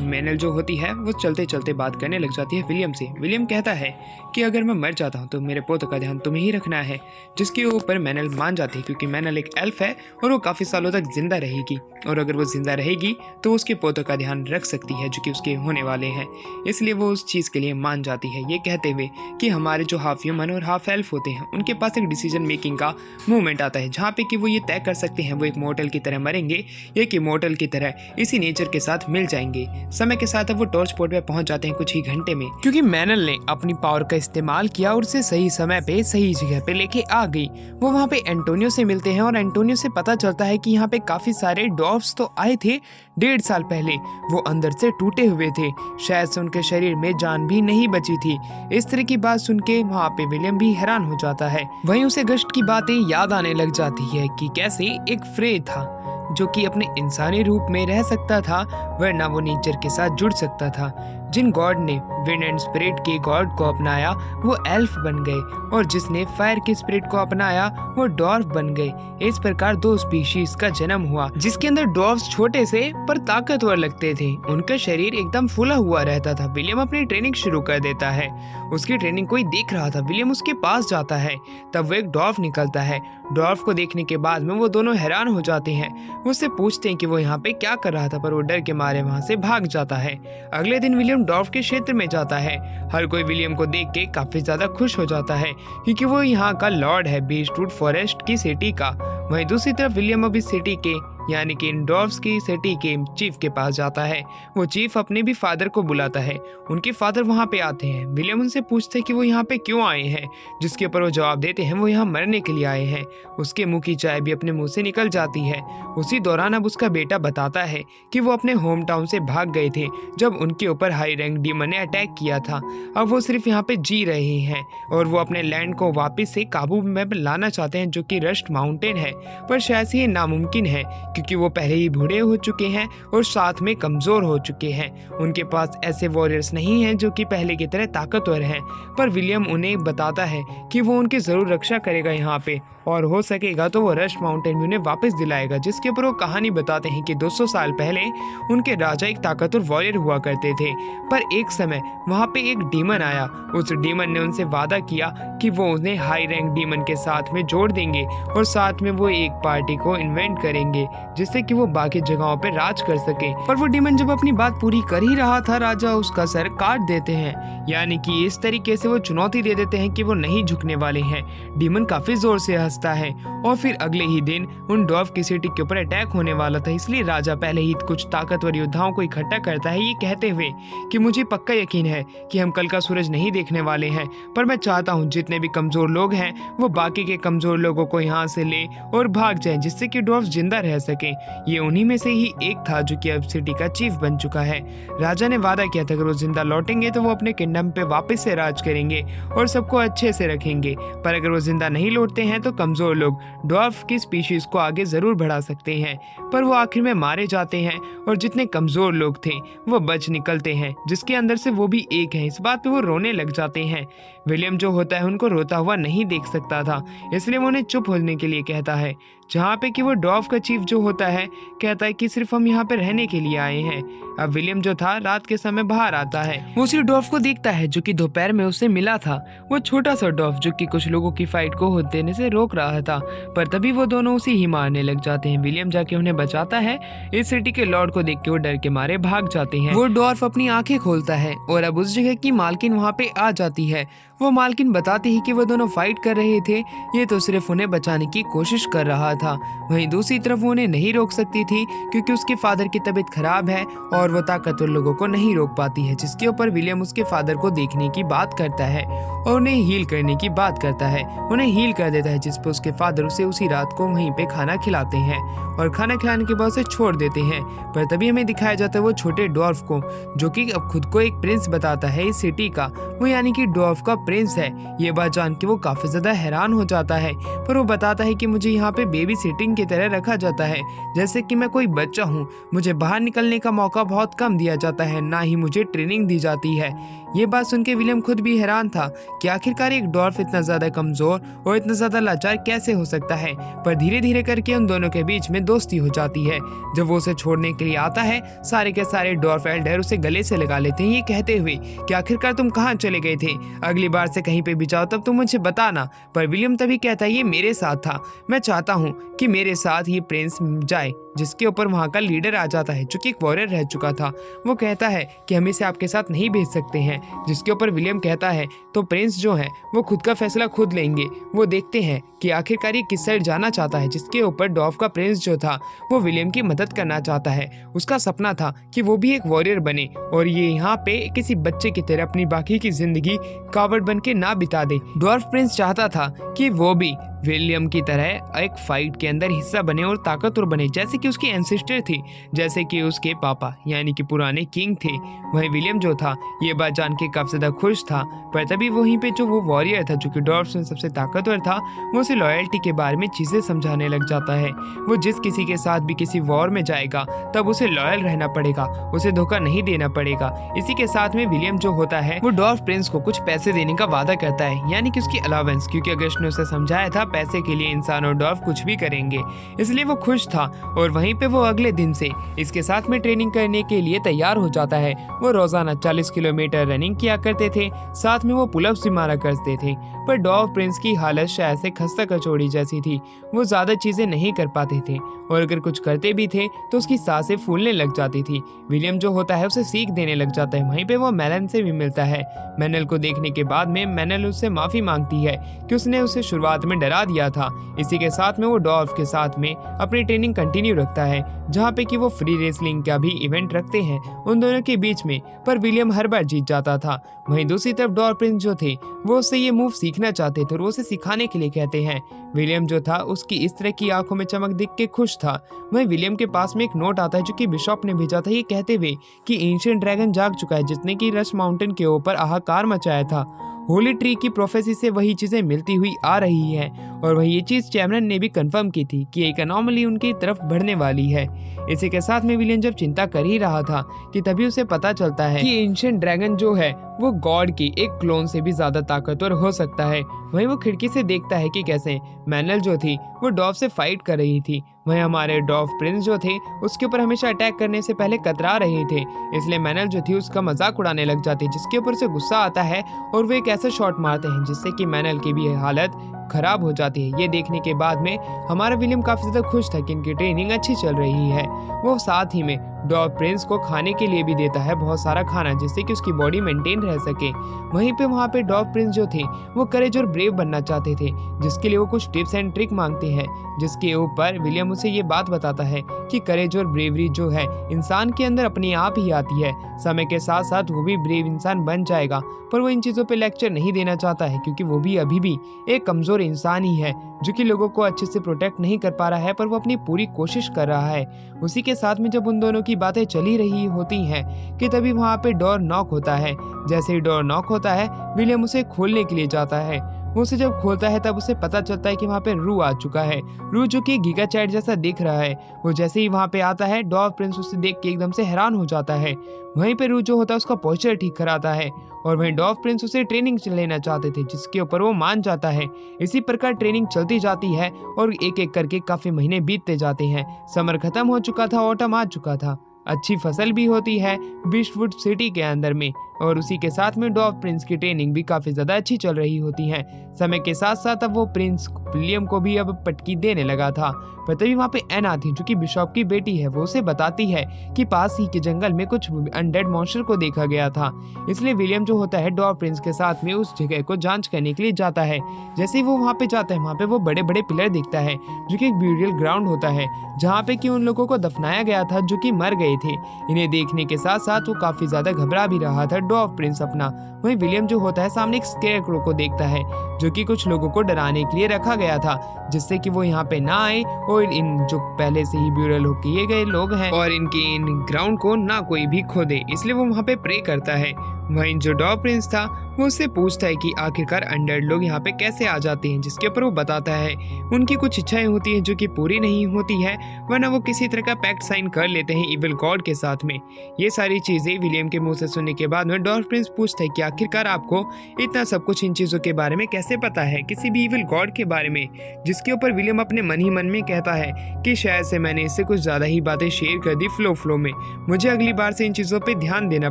मैनल जो होती है वो चलते चलते बात करने लग जाती है विलियम से। विलियम कहता है कि अगर मैं मर जाता हूँ तो मेरे पोते का ध्यान तुम्हें ही रखना है, जिसके ऊपर मैनल मान जाती है क्योंकि मैनल एक एल्फ है और वो काफ़ी सालों तक जिंदा रहेगी, और अगर वो जिंदा रहेगी तो उसके पोतों का ध्यान रख सकती है जो कि उसके होने वाले हैं। इसलिए वो उस चीज़ के लिए मान जाती है, ये कहते हुए कि हमारे जो हाफ ह्यूमन और हाफ एल्फ होते हैं उनके पास एक डिसीजन मेकिंग का मूवमेंट आता है जहाँ पे कि वो ये तय कर सकते हैं वो एक मॉर्टल की तरह मरेंगे या कि मॉर्टल की तरह इसी नेचर के साथ मिल जाएंगे। समय के साथ अब वो टॉर्च पोर्ट पे पहुंच जाते हैं कुछ ही घंटे में, क्योंकि मैनल ने अपनी पावर का इस्तेमाल किया और उसे सही समय पे सही जगह पे लेके आ गई। वो वहाँ पे एंटोनियो से मिलते हैं और एंटोनियो से पता चलता है कि यहाँ पे काफी सारे डॉर्फ्स तो आए थे 1.5 साल पहले। वो अंदर से टूटे हुए थे, शायद से उनके शरीर में जान भी नहीं बची थी। इस तरह की बात सुन के वहाँ पे विलियम भी हैरान हो जाता है। वहीं उसे गश्त की बातें याद आने लग जाती है कि कैसे एक फ्रे था जो कि अपने इंसानी रूप में रह सकता था, वरना वो नेचर के साथ जुड़ सकता था। जिन गॉड ने विंड एंड स्पिरिट के गॉड को अपनाया वो एल्फ बन गए, और जिसने फायर के स्पिरिट को अपनाया वो डॉर्फ बन गए। इस प्रकार 2 स्पीशीज का जन्म हुआ, जिसके अंदर डॉर्फ्स छोटे से पर ताकतवर लगते थे। उनका शरीर एकदम फूला हुआ रहता था। विलियम अपनी ट्रेनिंग शुरू कर देता है। उसकी ट्रेनिंग कोई देख रहा था। विलियम उसके पास जाता है, तब वो एक डॉर्फ निकलता है। डॉर्फ को देखने के बाद में वो दोनों हैरान हो जाते हैं। वो उससे पूछते हैं कि वो यहाँ पे क्या कर रहा था, पर वो डर के मारे वहाँ से भाग जाता है। अगले दिन विलियम डॉर्फ के क्षेत्र में जाता है। हर कोई विलियम को देख के काफी ज्यादा खुश हो जाता है क्योंकि वो यहाँ का लॉर्ड है बीचवुड फॉरेस्ट की सिटी का। वहीं दूसरी तरफ विलियम अभी सिटी के यानी कि इन डॉर्फ्स की सिटी के चीफ के पास जाता है। वो चीफ अपने भी फादर को बुलाता है। उनके फादर वहाँ पे आते हैं। विलियम उनसे पूछते हैं कि वो यहाँ पे क्यों आए हैं, जिसके ऊपर वो जवाब देते हैं वो यहाँ मरने के लिए आए हैं। उसके मुंह की चाय भी अपने मुंह से निकल जाती है। उसी दौरान अब उसका बेटा बताता है कि वो अपने होम टाउन से भाग गए थे जब उनके ऊपर हाई रैंक डीमन ने अटैक किया था। अब वो सिर्फ यहाँ पे जी रहे हैं और वो अपने लैंड को वापस से काबू में लाना चाहते हैं जो कि रस्ट माउंटेन है, पर शायद से ये नामुमकिन है क्योंकि वो पहले ही बूढ़े हो चुके हैं और साथ में कमज़ोर हो चुके हैं। उनके पास ऐसे वॉरियर्स नहीं हैं जो कि पहले की तरह ताकतवर हैं। पर विलियम उन्हें बताता है कि वो उनकी ज़रूर रक्षा करेगा यहाँ पे, और हो सकेगा तो वो रश माउंटेन भी उन्हें वापस दिलाएगा। जिसके ऊपर वो कहानी बताते हैं कि 200 साल पहले उनके राजा एक ताकतवर वॉरियर हुआ करते थे, पर एक समय वहाँ पे एक डीमन आया। उस डीमन ने उनसे वादा किया कि वो उन्हें हाई रैंक डीमन के साथ में जोड़ देंगे और साथ में वो एक पार्टी को इन्वेंट करेंगे जिससे कि वो बाकी जगहों पे राज कर सके। पर वो डीमन जब अपनी बात पूरी कर ही रहा था, राजा उसका सर काट देते हैं। यानी कि इस तरीके से वो चुनौती दे देते हैं कि वो नहीं झुकने वाले हैं। डीमन काफी जोर से हंसता है और फिर अगले ही दिन उन डॉर्फ की सिटी के ऊपर अटैक होने वाला था। इसलिए राजा पहले ही कुछ ताकतवर योद्धाओं को इकट्ठा करता है, ये कहते हुए कि मुझे पक्का यकीन है कि हम कल का सूरज नहीं देखने वाले हैं, पर मैं चाहता हूँ जितने भी कमजोर लोग हैं वो बाकी के कमजोर लोगों को यहाँ से ले और भाग जाए, जिससे कि डॉर्फ जिंदा रह सके। ये उन्हीं में से ही एक था जो कि अब सिटी का चीफ बन चुका है। राजा ने वादा किया था अगर वो जिंदा लौटेंगे तो वो अपने किंगडम पे वापस से राज करेंगे और सबको अच्छे से रखेंगे, पर अगर वो जिंदा नहीं लौटते हैं तो कमजोर लोग डॉर्फ की स्पीशीज को आगे जरूर बढ़ा सकते हैं। पर वो आखिर में मारे जाते हैं और जितने कमजोर लोग थे वो बच निकलते हैं, जिसके अंदर से वो भी एक है। इस बात पे वो रोने लग जाते हैं। विलियम जो होता है उनको रोता हुआ नहीं देख सकता था, इसलिए वो उन्हें चुप होने के लिए कहता है, जहाँ पे कि वो डॉर्फ का चीफ जो होता है कहता है कि सिर्फ हम यहाँ पे रहने के लिए आए हैं। अब विलियम जो था रात के समय बाहर आता है, वो उसी डॉर्फ को देखता है जो कि दोपहर में उसे मिला था। वो छोटा सा डॉर्फ जो कि कुछ लोगों की फाइट को होते देने से रोक रहा था, पर तभी वो दोनों उसी ही मारने लग जाते हैं। विलियम जाके उन्हें बचाता है। इस सिटी के लॉर्ड को देख के वो डर के मारे भाग जाते हैं। वो डॉर्फ अपनी आंखें खोलता है और अब उस जगह की मालकिन वहाँ पे आ जाती है। वो मालकिन बताती है कि वो दोनों फाइट कर रहे थे, ये तो सिर्फ उन्हें बचाने की कोशिश कर रहा था। वहीं दूसरी तरफ वो उन्हें नहीं रोक सकती थी क्योंकि उसके फादर की तबीयत खराब है और वो ताकतवर लोगों को नहीं रोक पाती है, जिसके ऊपर विलियम उसके फादर को देखने की बात करता है और उन्हें हील करने की बात करता है। उन्हें हील कर देता है, जिस पर उसके फादर उसे उसी रात को वहीं पे खाना खिलाते हैं और खाना खिलाने के बाद उसे छोड़ देते हैं। पर तभी हमें दिखाया जाता है वो छोटे डॉर्फ को, जो कि अब खुद को एक प्रिंस बताता है इस सिटी का, वो यानी कि डॉर्फ का प्रिंस है। ये बात जान के वो काफी ज्यादा हैरान हो जाता है, पर वो बताता है कि मुझे यहाँ पे बेबी सिटिंग की तरह रखा जाता है, जैसे कि मैं कोई बच्चा हूँ। मुझे बाहर निकलने का मौका बहुत कम दिया जाता है, ना ही मुझे ट्रेनिंग दी जाती है। ये बात सुन के विलियम खुद भी हैरान था कि आखिरकार एक डॉर्फ इतना ज्यादा कमजोर और इतना ज्यादा लाचार कैसे हो सकता है। पर धीरे धीरे करके उन दोनों के बीच में दोस्ती हो जाती है। जब वो उसे छोड़ने के लिए आता है, सारे के सारे डॉर्फ एल्डर उसे गले से लगा लेते हैं, ये कहते हुए कि आखिरकार तुम कहाँ चले गए थे, अगली बार से कहीं पे भी जाओ तब तुम मुझे बताना। पर विलियम तभी कहता है ये मेरे साथ था, मैं चाहता हूँ कि मेरे साथ ये प्रिंस जाए। जिसके ऊपर वहाँ का लीडर आ जाता है जो कि एक वॉरियर रह चुका था। वो कहता है कि हम इसे आपके साथ नहीं भेज सकते हैं, जिसके ऊपर विलियम कहता है तो प्रिंस जो है वो खुद का फैसला खुद लेंगे। वो देखते हैं कि आखिरकार ये किस साइड जाना चाहता है, जिसके ऊपर डॉर्फ का प्रिंस जो था वो विलियम की मदद करना चाहता है। उसका सपना था कि वो भी एक वॉरियर बने और ये यहाँ पे किसी बच्चे की तरह अपनी बाकी की जिंदगी कावड़ बन के ना बिता दे। डॉर्फ प्रिंस चाहता था कि वो भी विलियम की तरह एक फाइट के अंदर हिस्सा बने और ताकतवर बने, जैसे कि उसकी एंसेस्टर थी, जैसे कि उसके पापा यानी कि पुराने किंग थे। वहीं विलियम जो था ये बात जान के काफी ज्यादा खुश था। पर तभी वहीं पे जो वो वॉरियर था जो कि डॉर्फ में सबसे ताकतवर था, वो उसे लॉयल्टी के बारे में चीजें समझाने लग जाता है। वो जिस किसी के साथ भी किसी वॉर में जाएगा तब उसे लॉयल रहना पड़ेगा, उसे धोखा नहीं देना पड़ेगा। इसी के साथ में विलियम जो होता है वो डॉर्फ प्रिंस को कुछ पैसे देने का वादा करता है, यानी कि उसकी अलावेंस, क्योंकि अगस्त ने उसे समझाया था पैसे के लिए इंसान और डॉर्फ कुछ भी करेंगे। इसलिए वो खुश था और वहीं पे वो अगले दिन से इसके साथ में ट्रेनिंग करने के लिए तैयार हो जाता है। वो रोजाना 40 किलोमीटर रनिंग किया करते थे, साथ में वो पुलअप्स भी मारा करते थे। पर डॉर्फ प्रिंस की हालत शायद से खस्ता कचौड़ी जैसी थी, वो ज्यादा चीजें नहीं कर पाते थे और अगर कुछ करते भी थे तो उसकी सांसें फूलने लग जाती थी। विलियम जो होता है उसे सीख देने लग जाता है। वहीं पे वो मेलन से भी मिलता है। मैनल को देखने के बाद में मैनल उससे माफी मांगती है कि उसने उसे शुरुआत में डरा दिया था। इसी के साथ में वो डॉर्फ के साथ में अपनी ट्रेनिंग कंटिन्यू रखता है, जहाँ पे कि वो फ्री रेसलिंग का भी इवेंट रखते हैं उन दोनों के बीच में, पर विलियम हर बार जीत जाता था। वहीं दूसरी तरफ डॉर्फ प्रिंस जो थे वो उससे ये मूव सीखना चाहते थे और वो उसे सिखाने के लिए कहते हैं। विलियम जो था उसकी इस तरह की आंखों में चमक देख के खुश था। वहीं विलियम के पास में एक नोट आता है जो कि बिशॉप ने भेजा था, ये कहते हुए कि एंशिएंट ड्रैगन जाग चुका है जिसने कि रश माउंटेन के ऊपर हाहाकार मचाया था। होली ट्री की प्रोफेसी से वही चीजें मिलती हुई आ रही है और वही ये चीज़ कैमरन ने भी कंफर्म की थी कि एक अनोमली उनकी तरफ बढ़ने वाली है। इसी के साथ में विलियम जब चिंता कर ही रहा था कि तभी उसे पता चलता है कि एंशिएंट ड्रैगन जो है वो गॉड की एक क्लोन से भी ज्यादा ताकतवर हो सकता है। वहीं वो खिड़की से देखता है कि कैसे मैनल जो थी वो डॉव से फाइट कर रही थी। वहीं हमारे डॉव प्रिंस जो थे उसके ऊपर हमेशा अटैक करने से पहले कतरा रहे थे, इसलिए मैनल जो थी उसका मजाक उड़ाने लग जाती, जिसके ऊपर से गुस्सा आता है और वो एक ऐसा शॉट मारते हैं जिससे कि मैनल की भी हालत खराब हो जाती है। ये देखने के बाद में हमारा विलियम काफी ज्यादा खुश था कि इनकी ट्रेनिंग अच्छी चल रही है। वो साथ ही में डॉव प्रिंस को खाने के लिए भी देता है बहुत सारा खाना, जिससे कि उसकी बॉडी मेंटेन रह सके। वहीं पे वहाँ पे डॉव प्रिंस जो थे वो करेज और ब्रेव बनना चाहते थे, जिसके लिए वो कुछ टिप्स एंड ट्रिक मांगते हैं, जिसके ऊपर विलियम उसे ये बात बताता है कि करेज और ब्रेवरी जो है इंसान के अंदर अपने आप ही आती है। समय के साथ साथ वो भी ब्रेव इंसान बन जाएगा, पर वो इन चीज़ों पे लेक्चर नहीं देना चाहता है क्योंकि वो भी अभी भी एक कमज़ोर इंसान ही है जो कि लोगों को अच्छे से प्रोटेक्ट नहीं कर पा रहा है, पर वो अपनी पूरी कोशिश कर रहा है। उसी के साथ में जब उन दोनों की बातें चली रही होती हैं कि तभी वहाँ पे डोर नॉक होता है। जैसे ही डोर नॉक होता है विलियम उसे खोलने के लिए जाता है। वो उसे जब खोलता है तब उसे पता चलता है कि वहाँ पे रू आ चुका है। रू जो कि गीगा चैट जैसा दिख रहा है। वो जैसे ही वहाँ पे आता है डॉव प्रिंस उसे देख के एकदम से हैरान हो जाता है। वहीं पे रू जो होता है उसका पोस्चर ठीक कराता है और वहीं डॉव प्रिंस उसे ट्रेनिंग लेना चाहते थे, जिसके ऊपर वो मान जाता है। इसी प्रकार ट्रेनिंग चलती जाती है और एक एक करके काफी महीने बीतते जाते हैं। समर खत्म हो चुका था, ऑटम आ चुका था, अच्छी फसल भी होती है बीस्टवुड सिटी के अंदर में, और उसी के साथ में डॉव प्रिंस की ट्रेनिंग भी काफ़ी ज़्यादा अच्छी चल रही होती है। समय के साथ साथ अब वो प्रिंस विलियम को भी अब पटकी देने लगा था, पर तभी वहाँ पे एन आती जो कि बिशॉप की बेटी है। वो उसे बताती है कि पास ही के जंगल में कुछ अनडेड मॉन्स्टर को देखा गया था, इसलिए विलियम जो होता है डॉव प्रिंस के साथ में उस जगह को जांच करने के लिए जाता है। जैसे ही वो वहाँ पे जाता है वहाँ पे वो बड़े बड़े पिलर दिखता है जो कि एक ब्यूरियल ग्राउंड होता है जहाँ पे कि उन लोगों को दफनाया गया था जो कि मर गए थे। इन्हें देखने के साथ साथ वो काफ़ी ज़्यादा घबरा भी रहा था डॉव प्रिंस अपना। वहीं विलियम जो होता है सामने एक स्केयरक्रो को देखता है जो कि कुछ लोगों को डराने के लिए रखा गया था, जिससे कि वो यहाँ पे ना आए और इन जो पहले से ही ब्यूरल हो किए गए लोग हैं और इनके इन ग्राउंड को ना कोई भी खोदे, इसलिए वो वहाँ पे प्रे करता है। वहीं जो डॉव प्रिंस था वो उससे पूछता है कि आखिरकार अनडेड लोग यहाँ पे कैसे आ जाते हैं, जिसके ऊपर वो बताता है उनकी कुछ इच्छाएं होती हैं जो कि पूरी नहीं होती है, वरना वो किसी तरह का पैक्ट साइन कर लेते हैं इविल गॉड के साथ में। ये सारी चीजें विलियम के मुंह से सुनने के बाद में डॉव प्रिंस पूछता है कि आखिरकार आपको इतना सब कुछ इन चीजों के बारे में कैसे पता है, किसी भी इविल गॉड के बारे में, जिसके ऊपर विलियम अपने मन ही मन में कहता है कि शायद से मैंने इससे कुछ ज्यादा ही बातें शेयर कर दी फ्लो में, मुझे अगली बार से इन चीजों पे ध्यान देना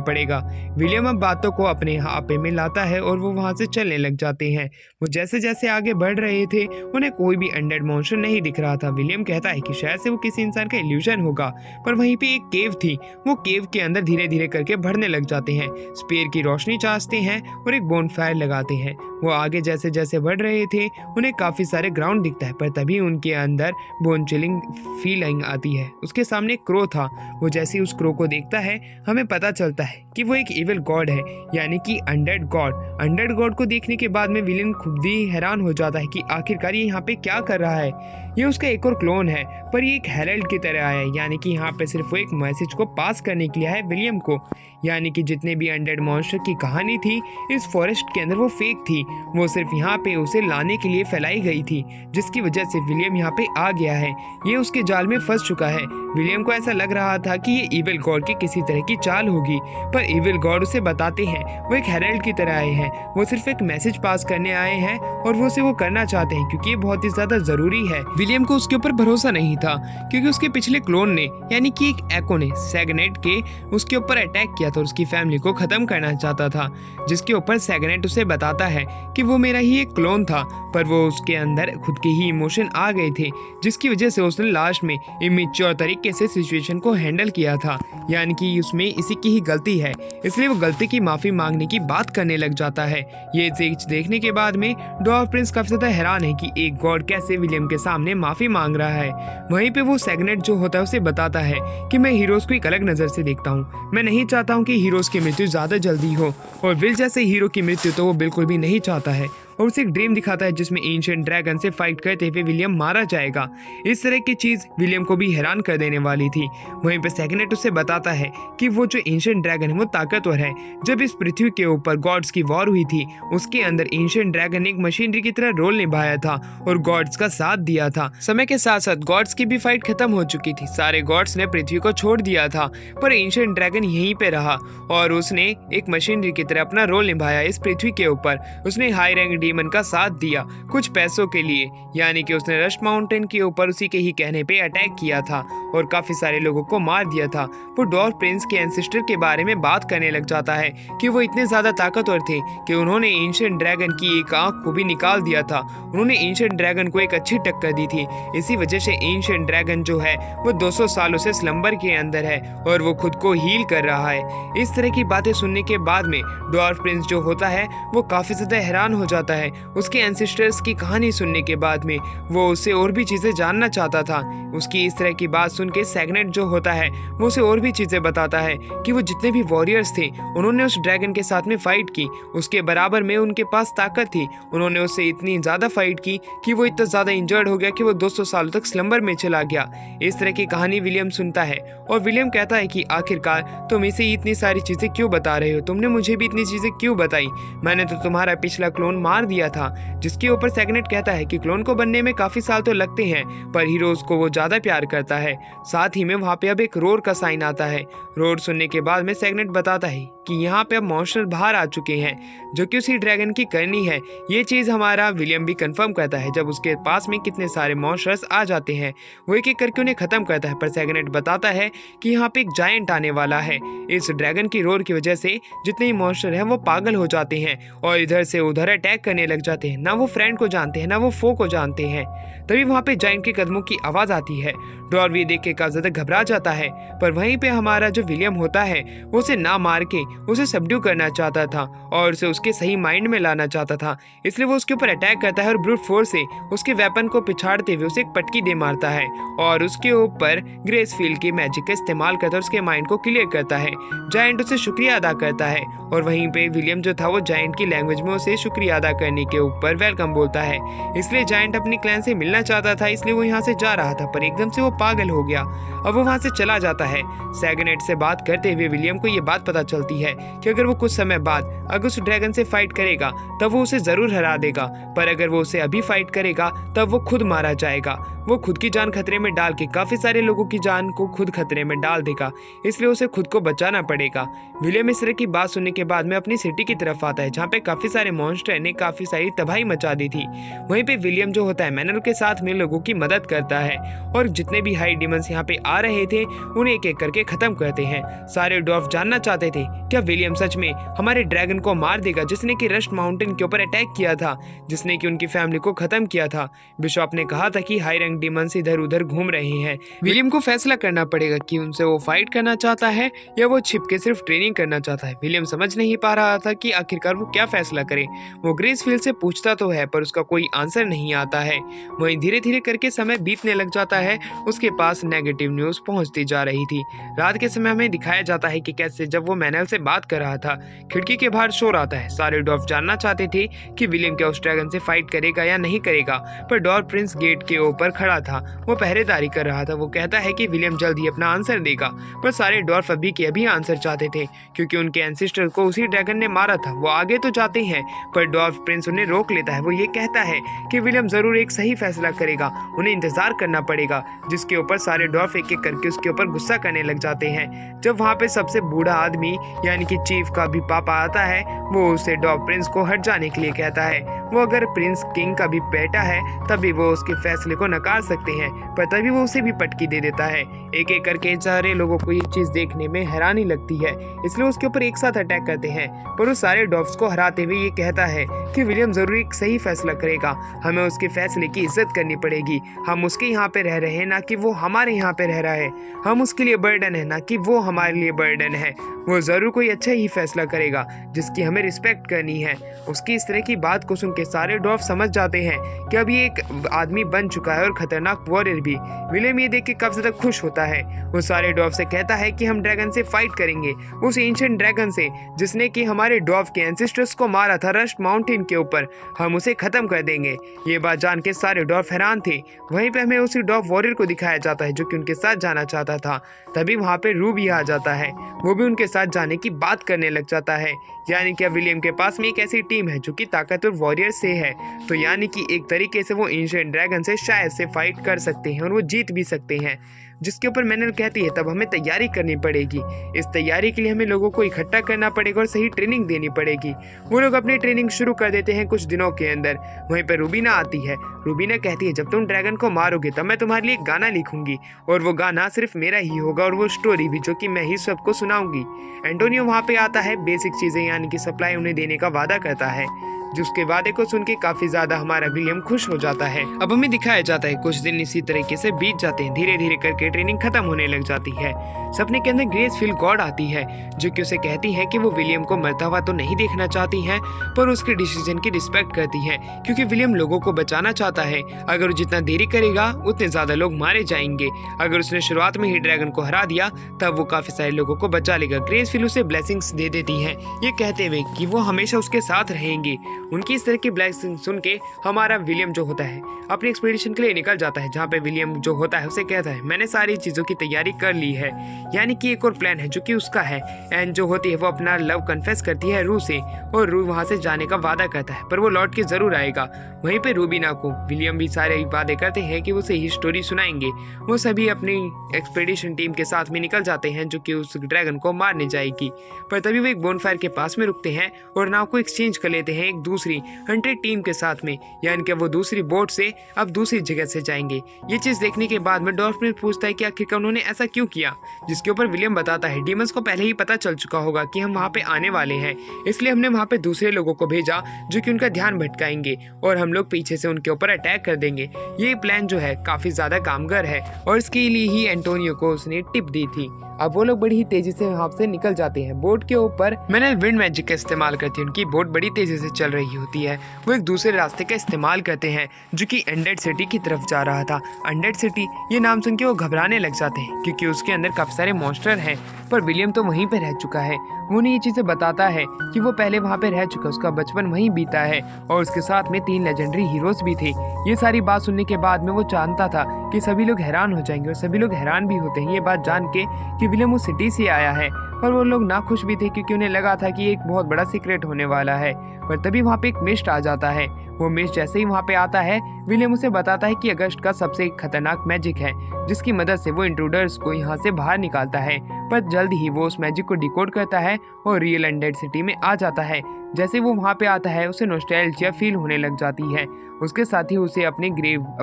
पड़ेगा। विलियम अब बातों को अपने आपे में लाता है और वो वहां से चलने लग जाते हैं। वो जैसे जैसे आगे बढ़ रहे थे उन्हें कोई भी अनडेड मॉन्स्टर नहीं दिख रहा था। विलियम कहता है कि शायद से वो किसी इंसान का इल्यूजन होगा, पर वहीं पे एक केव थी, वो केव के अंदर धीरे धीरे करके बढ़ने लग जाते हैं, स्पेयर की रोशनी चाहते हैं और एक बोनफायर लगाते हैं। वो आगे जैसे जैसे बढ़ रहे थे उन्हें काफी सारे ग्राउंड दिखता है, पर तभी उनके अंदर बोन चिलिंग फीलिंग आती है। उसके सामने एक क्रो था, वो जैसे ही उस क्रो को देखता है हमें पता चलता है कि वो एक इविल गॉड है, यानी कि अनडेड गॉड। अनडेड गॉड को देखने के बाद में विलेन खुद ही हैरान हो जाता है कि आखिरकार ये यहाँ पे क्या कर रहा है। ये उसका एक और क्लोन है, पर ये एक हेरल्ड की तरह आया है, यानी कि यहाँ पे सिर्फ वो एक मैसेज को पास करने के लिए है विलियम को, यानी कि जितने भी अनडेड मॉन्स्टर की कहानी थी इस फॉरेस्ट के अंदर वो फेक थी, वो सिर्फ यहाँ पे उसे लाने के लिए फैलाई गई थी, जिसकी वजह से विलियम यहाँ पे आ गया है। ये उसके जाल में फंस चुका है। विलियम को ऐसा लग रहा था कि ये इविल गॉड की किसी तरह की चाल होगी, पर इविल गॉड उसे बताते हैं वो एक हेरल्ड की तरह आए हैं, वो सिर्फ एक मैसेज पास करने आए हैं और वो उसे वो करना चाहते हैं क्योंकि ये बहुत ही ज्यादा जरूरी है। विलियम को उसके ऊपर भरोसा नहीं था क्योंकि उसके पिछले क्लोन ने यानी कि एक एको ने सैगनेट के उसके ऊपर अटैक किया था और उसकी फैमिली को खत्म करना चाहता था, जिसके ऊपर सैगनेट उसे बताता है कि वो मेरा ही एक क्लोन था, पर वो उसके अंदर खुद के ही इमोशन आ गए थे, जिसकी वजह से उसने लास्ट में इमेच्योर तरीके से सिचुएशन को हैंडल किया था, यानी कि उसमें इसी की ही गलती है, इसलिए वो गलती की माफी मांगने की बात करने लग जाता है। ये चीज देखने के बाद में डॉर्फ प्रिंस काफी ज्यादा हैरान है कि एक गॉड कैसे विलियम के सामने माफी मांग रहा है। वहीं पे वो सैगनेट जो होता है उसे बताता है कि मैं हीरोज को एक अलग नजर से देखता हूँ, मैं नहीं चाहता हूँ कि हीरोज की मृत्यु ज्यादा जल्दी हो, और विल जैसे हीरो की मृत्यु तो वो बिल्कुल भी नहीं चाहता है। और उसे एक ड्रीम दिखाता है जिसमें एंशिएंट ड्रैगन से फाइट करते हुए विलियम मारा जाएगा। इस तरह की चीज विलियम को भी हैरान कर देने वाली थी। वहीं पे सेगनेट उसे बताता है कि वो जो एंशिएंट ड्रैगन है वो ताकतवर है। जब इस पृथ्वी के ऊपर गॉड्स की वॉर हुई थी उसके अंदर एंशिएंट ड्रैगन ने एक मशीनरी की तरह रोल निभाया था और गॉड्स का साथ दिया था। समय के साथ साथ गॉड्स की भी फाइट खत्म हो चुकी थी, सारे गॉड्स ने पृथ्वी को छोड़ दिया था, पर एंशिएंट ड्रैगन यहीं पे रहा और उसने एक मशीनरी की तरह अपना रोल निभाया इस पृथ्वी के ऊपर। उसने हाई रैंक डीमन का साथ दिया कुछ पैसों के लिए, यानी कि उसने रस्ट माउंटेन के ऊपर उसी के ही कहने पे अटैक किया था और काफी सारे लोगों को मार दिया था। वो डॉर्फ प्रिंस के एंसेस्टर के बारे में बात करने लग जाता है कि वो इतने ज्यादा ताकतवर थे कि उन्होंने एंशिएंट ड्रैगन की एक आंख को भी निकाल दिया था। उन्होंने एंशिएंट ड्रैगन को एक अच्छी टक्कर दी थी। इसी वजह से एंशिएंट ड्रैगन जो है वो 200 सालों से स्लंबर के अंदर है और वो खुद को हील कर रहा है। इस तरह की बातें सुनने के बाद में डॉर्फ प्रिंस जो होता है वो काफी ज्यादा हैरान हो जाता है। उसके एंसेस्टर्स की कहानी सुनने के बाद में वो उससे और भी चीजें जानना चाहता था। उसकी इस तरह की बात सुन के सेगनेट जो होता है वो उसे और भी चीजें बताता है कि वो जितने भी वॉरियर्स थे उन्होंने उस ड्रैगन के साथ में फाइट की, उसके बराबर में उनके पास ताकत थी। उन्होंने उससे इतनी ज्यादा फाइट की कि वो इतना ज्यादा इंजर्ड हो गया कि वो 200 सालों तक स्लंबर में चला गया। इस तरह की कहानी विलियम सुनता है और विलियम कहता है कि आखिरकार तुम इसे इतनी सारी चीजें क्यों बता रहे हो, तुमने मुझे भी इतनी चीजें क्यों बताई, मैंने तो तुम्हारा पिछला क्लोन मार दिया था। जिसके ऊपर सेगनेट कहता है कि क्लोन को बनने में काफी साल तो लगते हैं पर हीरोज को वो ज्यादा प्यार करता है। साथ ही में वहाँ पे अब एक रोर का साइन आता है। रोर सुनने के बाद में सेगनेट बताता है कि यहाँ पे अब मॉन्स्टर बाहर आ चुके हैं जो कि उसी ड्रैगन की करनी है। ये चीज हमारा विलियम भी कंफर्म करता है। जब उसके पास में कितने सारे मॉन्स्टर्स आ जाते हैं वो एक एक करके उन्हें खत्म करता है, पर सेगनेट बताता है कि यहाँ पे एक जायंट आने वाला है। इस ड्रैगन की रोर की वजह से जितने ही मॉन्स्टर हैं वो पागल हो जाते हैं और इधर से उधर अटैक करने लग जाते हैं। ना वो फ्रेंड को जानते हैं ना वो फो को जानते हैं। तभी वहाँ पे जायंट के कदमों की आवाज आती है। डॉर्फ ये देख के काफी ज्यादा घबरा जाता है, पर वहीं पे हमारा जो विलियम होता है वो उसे ना मार के उसे सबड्यू करना चाहता था और उसे उसके सही माइंड में लाना चाहता था। इसलिए वो उसके ऊपर अटैक करता है और ब्रूट फोर्स से उसके वेपन को पिछाड़ते हुए उसे एक पटकी दे मारता है और उसके ऊपर ग्रेस फील्ड की मैजिक का इस्तेमाल करता है, उसके माइंड को क्लियर करता है। जायंट उसे शुक्रिया अदा करता है और वहीं पे विलियम जो था वो जायंट की लैंग्वेज में उसे शुक्रिया अदा करने के ऊपर वेलकम बोलता है। इसलिए जायंट अपनी क्लैन से मिलना चाहता था, इसलिए वो यहाँ से जा रहा था, पर एकदम से वो पागल हो गया। अब वो वहाँ से चला जाता है। सेगनेट से बात करते हुए विलियम को ये बात पता चलती है कि अगर वो कुछ समय बाद अगर उस ड्रैगन से फाइट करेगा तब वो उसे जरूर हरा देगा, पर अगर वो उसे अभी फाइट करेगा तब वो खुद मारा जाएगा। वो खुद की जान खतरे में डाल के काफी सारे लोगों की जान को खुद खतरे में डाल देगा, इसलिए उसे खुद को बचाना पड़ेगा। विलियम इस तरह की बात सुनने के बाद में अपनी सिटी की तरफ आता है जहाँ पे काफी सारे मॉन्स्टर ने काफी सारी तबाही मचा दी थी। वहीं पे विलियम जो होता है मैनल के साथ में लोगों की मदद करता है और जितने भी हाई डिमंस यहाँ पे आ रहे थे उन्हें एक एक करके खत्म करते हैं। सारे डॉर्फ जानना चाहते थे क्या विलियम सच में हमारे ड्रैगन को मार देगा जिसने कि रस्ट माउंटेन के ऊपर अटैक किया था, जिसने कि उनकी फैमिली को खत्म किया था। बिशॉप ने कहा था कि हाई रैंक डिमंस इधर उधर घूम रहे हैं। विलियम को फैसला करना पड़ेगा कि उनसे वो फाइट करना चाहता है या वो छिप के सिर्फ ट्रेनिंग करना चाहता है। विलियम समझ नहीं पा रहा था कि आखिरकार वो क्या फैसला करे। वो ग्रेस फील्ड से पूछता तो है पर उसका कोई आंसर नहीं आता है। वहीं धीरे धीरे करके समय बीतने लग जाता है। उसके पास नेगेटिव न्यूज पहुंचती जा रही थी। रात के समय हमें दिखाया जाता है कि कैसे जब वो मैनल से बात कर रहा था खिड़की के बाहर शोर आता है। सारे डॉर्फ जानना चाहते थे कि विलियम क्या उस ड्रैगन से फाइट करेगा या नहीं करेगा, पर डॉर्फ प्रिंस गेट के ऊपर खड़ा था, वो पहरेदारी कर रहा था। वो कहता है कि विलियम जल्द ही अपना आंसर देगा, पर सारे डॉर्फ अभी के अभी आंसर चाहते थे क्योंकि उनके एंसेस्टर को उसी ड्रैगन ने मारा था। वो आगे तो जाते हैं पर डॉर्फ प्रिंस उन्हें रोक लेता है। वो ये कहता है कि विलियम जरूर एक सही फैसला करेगा, उन्हें इंतजार करना पड़ेगा। जिसके ऊपर सारे डॉर्फ एक एक करके उसके ऊपर गुस्सा करने लग जाते हैं। जब वहाँ पे सबसे बूढ़ा आदमी यानी कि चीफ का भी पापा आता है वो उसे डॉर्फ प्रिंस को हट जाने के लिए कहता है। वो अगर प्रिंस किंग का भी बेटा है तभी वो उसके फैसले को नकार सकते हैं, पर तभी वो उसे भी पटकी दे देता है। एक एक करके सारे लोगों को ये चीज देखने में हैरानी लगती है, इसलिए उसके ऊपर एक साथ अटैक करते हैं। पर वो सारे डॉर्फ्स को हराते हुए ये कहता है कि विलियम जरूर एक सही फैसला करेगा, हमें उसके फैसले की इज्जत करनी पड़ेगी। हम उसके यहाँ पे रह रहे हैं ना कि वो हमारे यहाँ पे रह रहा है। हम उसके लिए बर्डन है ना कि वो हमारे लिए बर्डन है। वो जरूर कोई अच्छा ही फैसला करेगा जिसकी हमें रिस्पेक्ट करनी है। उसकी इस तरह की बात को सुन के सारे डॉर्फ समझ जाते हैं कि अब ये एक आदमी बन चुका है और खतरनाक वॉरियर भी। विलियम ये देख के काफी ज्यादा खुश होता है। वो सारे डॉर्फ से कहता है कि हम ड्रैगन से फाइट करेंगे, उस एंशिएंट ड्रैगन से जिसने कि हमारे डॉर्फ के एंसेस्टर्स को मारा था रस्ट माउंटेन के ऊपर। हम उसे खत्म कर देंगे। ये बात जान के सारे डॉर्फ हैरान थे। वहीं पे हमें उसी डॉर्फ वॉरियर को दिखाया जाता है जो कि उनके साथ जाना चाहता था। तभी वहाँ पे रूबी आ जाता है। वो भी उनके साथ जाने की बात करने लग जाता है। यानी कि अब विलियम के पास में एक ऐसी टीम है जो कि ताकतवर वॉरियर से है, तो यानी कि एक तरीके से वो एंशिएंट ड्रैगन से शायद से फाइट कर सकते हैं और वो जीत भी सकते हैं। जिसके ऊपर मैनल कहती है तब हमें तैयारी करनी पड़ेगी। इस तैयारी के लिए हमें लोगों को इकट्ठा करना पड़ेगा और सही ट्रेनिंग देनी पड़ेगी। वो लोग अपनी ट्रेनिंग शुरू कर देते हैं कुछ दिनों के अंदर। वहीं पर रूबीना आती है। रूबीना कहती है जब तुम ड्रैगन को मारोगे तब मैं तुम्हारे लिए एक गाना लिखूंगी और वो गाना सिर्फ मेरा ही होगा और वो स्टोरी भी जो कि मैं ही सबको सुनाऊंगी। एंटोनियो वहाँ पे आता है, बेसिक चीजें यानी कि सप्लाई उन्हें देने का वादा करता है। जिसके वादे को सुन के काफी ज्यादा हमारा विलियम खुश हो जाता है। अब हमें दिखाया जाता है कुछ दिन इसी तरीके से बीत जाते हैं। धीरे धीरे करके ट्रेनिंग खत्म होने लग जाती है। सपने के अंदर ग्रेसफिल गॉड आती है जो कि उसे कहती है कि वो विलियम को मरता हुआ तो नहीं देखना चाहती है पर उसके डिसीजन की रिस्पेक्ट करती है, क्योंकि विलियम लोगों को बचाना चाहता है। अगर वो जितना देरी करेगा उतने ज्यादा लोग मारे जाएंगे। अगर उसने शुरुआत में ही ड्रैगन को हरा दिया तब वो काफी सारे लोगों को बचा लेगा। ग्रेसफिल उसे ब्लेसिंग्स दे देती है, ये कहते हुए कि वो हमेशा उसके साथ रहेंगे। उनकी इस तरह की ब्लेसिंग सुन के हमारा विलियम जो होता है अपनी एक्सपीडिशन के लिए निकल जाता है, जहाँ पे विलियम जो होता है उसे कहता है मैंने सारी चीज़ों की तैयारी कर ली है। यानी कि एक और प्लान है जो कि उसका है। एंड जो होती है वो अपना लव कन्फेस करती है रू से और रू वहाँ से जाने का वादा करता है पर वो लौट के जरूर आएगा। वहीं पे रूबीना को विलियम भी सारे वादे करते हैं कि वो उसे ही स्टोरी सुनाएंगे। वो सभी अपनी एक्सपीडिशन टीम के साथ में निकल जाते हैं जो कि उस ड्रैगन को मारने जाएगी। पर तभी वो एक बोनफायर के पास में रुकते हैं और नाव को एक्सचेंज कर लेते हैं एक दूसरी हंटेड टीम के साथ में, यानी कि वो दूसरी बोट से अब दूसरी जगह से जाएंगे। ये चीज देखने के बाद में डॉल्फिन पूछता है कि आखिरकार उन्होंने ऐसा क्यों किया, जिसके ऊपर विलियम बताता है डीमंस को पहले ही पता चल चुका होगा कि हम वहाँ पे आने वाले हैं, इसलिए हमने वहाँ पे दूसरे लोगों को भेजा जो कि उनका ध्यान भटकाएंगे और हम लोग पीछे से उनके ऊपर अटैक कर देंगे। ये प्लान जो है काफी ज्यादा कामगार है और इसके लिए ही एंटोनियो को उसने टिप दी थी। अब वो लोग बड़ी ही तेजी से वहाँ से निकल जाते हैं। बोट के ऊपर मैनल विंड मैजिक का इस्तेमाल करती है। उनकी बोट बड़ी तेजी से चल रही होती है। वो एक दूसरे रास्ते का इस्तेमाल करते हैं जो कि अनडेड सिटी की तरफ जा रहा था। अनडेड सिटी ये नाम सुन के वो घबराने लग जाते हैं क्योंकि उसके अंदर काफी सारे मॉन्स्टर हैं। पर विलियम तो वहीं पे रह चुका है। वो उन्हें ये चीजें बताता है कि वो पहले वहाँ पे रह चुका, उसका बचपन वहीं बीता है और उसके साथ में 3 लेजेंडरी हीरोज भी थे। ये सारी बात सुनने के बाद में वो जानता था कि सभी लोग हैरान हो जाएंगे और सभी लोग हैरान भी होते हैं ये बात जान के कि विलियम उस सिटी से आया है। पर वो लोग ना खुश भी थे क्योंकि उन्हें लगा था कि एक बहुत बड़ा सीक्रेट होने वाला है। पर तभी वहाँ पे एक मिस्ट आ जाता है। वो मिस्ट जैसे ही वहाँ पे आता है विलियम उसे बताता है कि अगस्त का सबसे खतरनाक मैजिक है जिसकी मदद से वो इंट्रूडर्स को यहाँ से बाहर निकालता है। पर जल्द ही वो उस मैजिक को डिकोड करता है और रियल अनडेड सिटी में आ जाता है। जैसे वो वहाँ पे आता है उसे नॉस्टैल्जिया फील होने लग जाती है। उसके साथ ही उसे अपने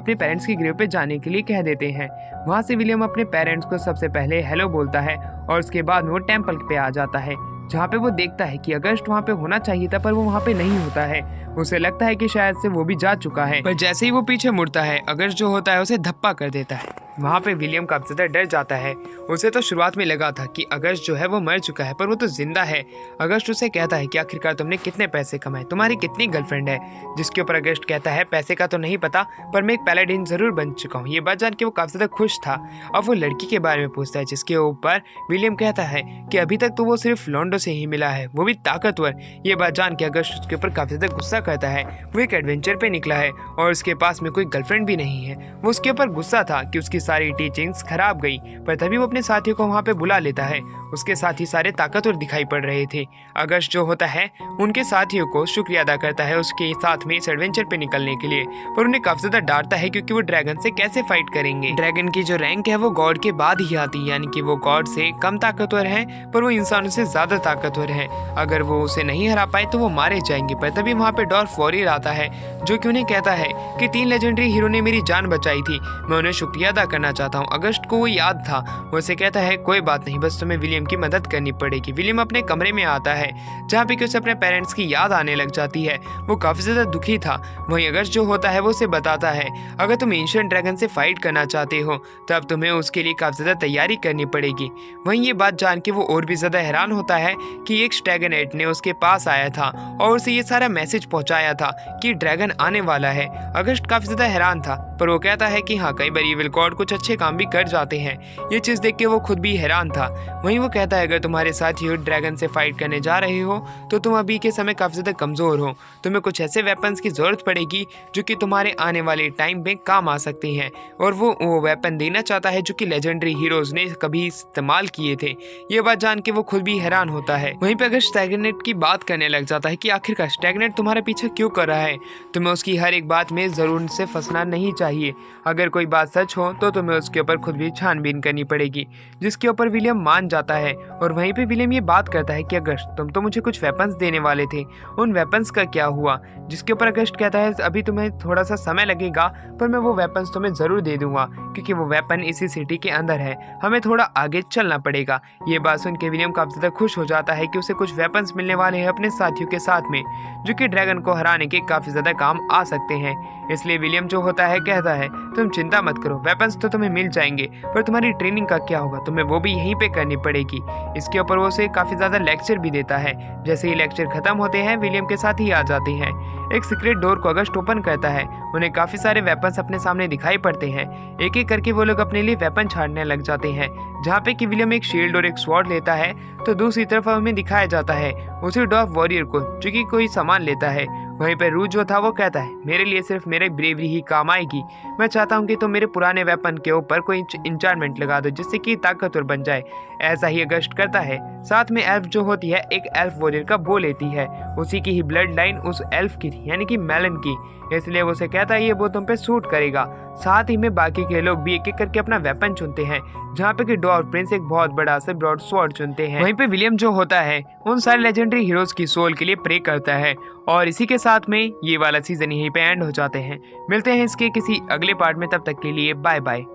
पेरेंट्स की ग्रेव पे जाने के लिए कह देते हैं। वहाँ से विलियम अपने पेरेंट्स को सबसे पहले हेलो बोलता है और उसके बाद में वो टेम्पल पे आ जाता है जहाँ पे वो देखता है कि अगस्त वहाँ पे होना चाहिए था पर वो वहाँ पे नहीं होता है। उसे लगता है कि शायद से वो भी जा चुका है, पर जैसे ही वो पीछे मुड़ता है अगस्त जो होता है उसे धप्पा कर देता है। वहाँ पे विलियम काफी ज्यादा डर जाता है। उसे तो शुरुआत में लगा था कि अगस्त जो है वो मर चुका है पर वो तो जिंदा है। अगस्त उसे कहता है कि आखिरकार तुमने कितने पैसे कमाए, तुम्हारी कितनी गर्लफ्रेंड है, जिसके ऊपर अगस्त कहता है पैसे का तो नहीं पता पर मैं एक पैलाडिन जरूर बन चुका हूँ। ये बात जान के वो काफी ज्यादा खुश था। अब वो लड़की के बारे में पूछता है जिसके ऊपर विलियम कहता है कि अभी तक तो वो सिर्फ लॉन्डो से ही मिला है, वो भी ताकतवर। ये बात जान के अगस्त उसके ऊपर काफी ज्यादा गुस्सा करता है। वो एक एडवेंचर पे निकला है और उसके पास में कोई गर्लफ्रेंड भी नहीं है। वो उसके ऊपर गुस्सा था कि उसकी सारी टीचिंग्स खराब गई। पर तभी वो अपने साथियों को वहाँ पे बुला लेता है। उसके साथी सारे ताकतवर दिखाई पड़ रहे थे। अगस्त जो होता है उनके साथियों को शुक्रिया अदा करता है उसके साथ में इस एडवेंचर पे निकलने के लिए, पर उन्हें काफी ज्यादा डांटता है क्योंकि वो ड्रैगन से कैसे फाइट करेंगे। ड्रैगन की जो रैंक है वो गॉड के बाद ही आती है, यानी कि वो गॉड से कम ताकतवर है पर वो इंसानों से ज्यादा ताकतवर है। अगर वो उसे नहीं हरा पाए तो वो मारे जाएंगे। पर तभी वहाँ पे डॉर्फ वॉरियर आता है जो कि उन्हें कहता है कि 3 लेजेंडरी हीरो ने मेरी जान बचाई थी, मैं उन्हें शुक्रिया अदा करना चाहता हूँ। अगस्ट को वो याद था, वो उसे कहता है कोई बात नहीं, बस तुम्हें विलियम की मदद करनी पड़ेगी। विलियम अपने कमरे में आता है जहाँ पे कि उसे अपने पेरेंट्स की याद आने लग जाती है। वो काफी ज्यादा दुखी था। वहीं अगस्ट जो होता है वो उसे बताता है अगर तुम एंशिएंट ड्रैगन से फाइट करना चाहते हो तब तुम्हें उसके लिए काफी ज्यादा तैयारी करनी पड़ेगी। वहीं ये बात जान के वो और भी ज्यादा हैरान होता है कि एक ड्रैगनेट ने उसके पास आया था और उसे ये सारा मैसेज पहुंचाया था कि ड्रैगन आने वाला है। अगस्ट काफी ज्यादा हैरान था, पर वो कहता है कि हाँ, कई बार इविल गॉड कुछ अच्छे काम भी कर जाते हैं। ये चीज देख के वो खुद भी हैरान था। वहीं वो कहता है अगर तुम्हारे साथ ही ड्रैगन से फाइट करने जा रहे हो तो तुम अभी के समय काफी ज्यादा कमजोर हो, तुम्हें कुछ ऐसे वेपन्स की जरूरत पड़ेगी जो कि तुम्हारे आने वाले टाइम में काम आ सकते हैं। और वो वेपन देना चाहता है जो कि लेजेंडरी हीरोज ने कभी इस्तेमाल किए थे। ये बात जान के वो खुद भी हैरान होता है। वहीं पे अगर स्टैग्नेट की बात करने लग जाता है कि आखिरकार स्टैग्नेट तुम्हारे पीछे क्यों कर रहा है, तुम्हें उसकी हर एक बात में जरूर से फंसना नहीं चाहिए। अगर कोई बात सच हो तो तुम्हें उसके ऊपर खुद भी छानबीन करनी पड़ेगी, जिसके ऊपर विलियम मान जाता है। और वहीं पे विलियम ये बात करता है कि अगस्त तुम तो मुझे कुछ वेपन्स देने वाले थे, उन वेपन्स का क्या हुआ? जिसके ऊपर अगस्त कहता है अभी तुम्हें थोड़ा सा समय लगेगा, पर मैं वो वेपन्स तुम्हें जरूर दे दूंगा क्योंकि वो वेपन इसी सिटी के अंदर है, हमें थोड़ा आगे चलना पड़ेगा। ये बात सुन के विलियम काफी ज्यादा खुश हो जाता है कि उसे कुछ वेपन्स मिलने वाले हैं अपने साथियों के साथ में, जो कि ड्रैगन को हराने के काफी ज्यादा काम आ सकते हैं। इसलिए विलियम जो होता है कहता है तुम चिंता मत करो, वेपन्स तो तुम्हें मिल जाएंगे, पर तुम्हारी ट्रेनिंग का क्या होगा, तुम्हें वो भी यहीं पे करनी पड़ेगी। इसके ऊपर वो उसे काफी ज्यादा लेक्चर भी देता है। जैसे ही लेक्चर खत्म होते हैं विलियम के साथ ही आ जाते हैं। एक सीक्रेट डोर को अगस्ट ओपन करता है, उन्हें काफी सारे वेपन्स अपने सामने दिखाई पड़ते हैं। एक एक करके वो लोग अपने लिए वेपन छाड़ने लग जाते हैं। जहाँ पे कि विलियम एक शील्ड और एक स्वॉर्ड लेता है तो दूसरी तरफ हमें दिखाया जाता है उसी डॉर्फ वॉरियर को जो कि कोई सामान लेता है। वहीं पर रूज जो था वो कहता है मेरे लिए सिर्फ मेरी ब्रेवरी ही काम आएगी, मैं चाहता हूँ कि तुम मेरे पुराने वेपन के ऊपर कोई इंचार्टमेंट लगा दो जिससे कि ताकतवर बन जाए। ऐसा ही अगस्ट करता है। साथ में एल्फ जो होती है एक एल्फ वॉरियर का बो लेती है, उसी की ही ब्लड लाइन उस एल्फ की थी यानी कि मेलन की, इसलिए वो उसे कहता है ये वो तुम पे सूट करेगा। साथ ही में बाकी के लोग भी एक एक करके अपना वेपन चुनते हैं, जहाँ पे कि डॉर्फ प्रिंस एक बहुत बड़ा सा ब्रॉड स्वॉर्ड चुनते हैं। वहीं पे विलियम जो होता है उन सारे लेजेंडरी हीरोज की सोल के लिए प्रे करता है। और इसी के साथ में ये वाला सीजन यहीं पे एंड हो जाते हैं। मिलते हैं इसके किसी अगले पार्ट में, तब तक के लिए बाय बाय।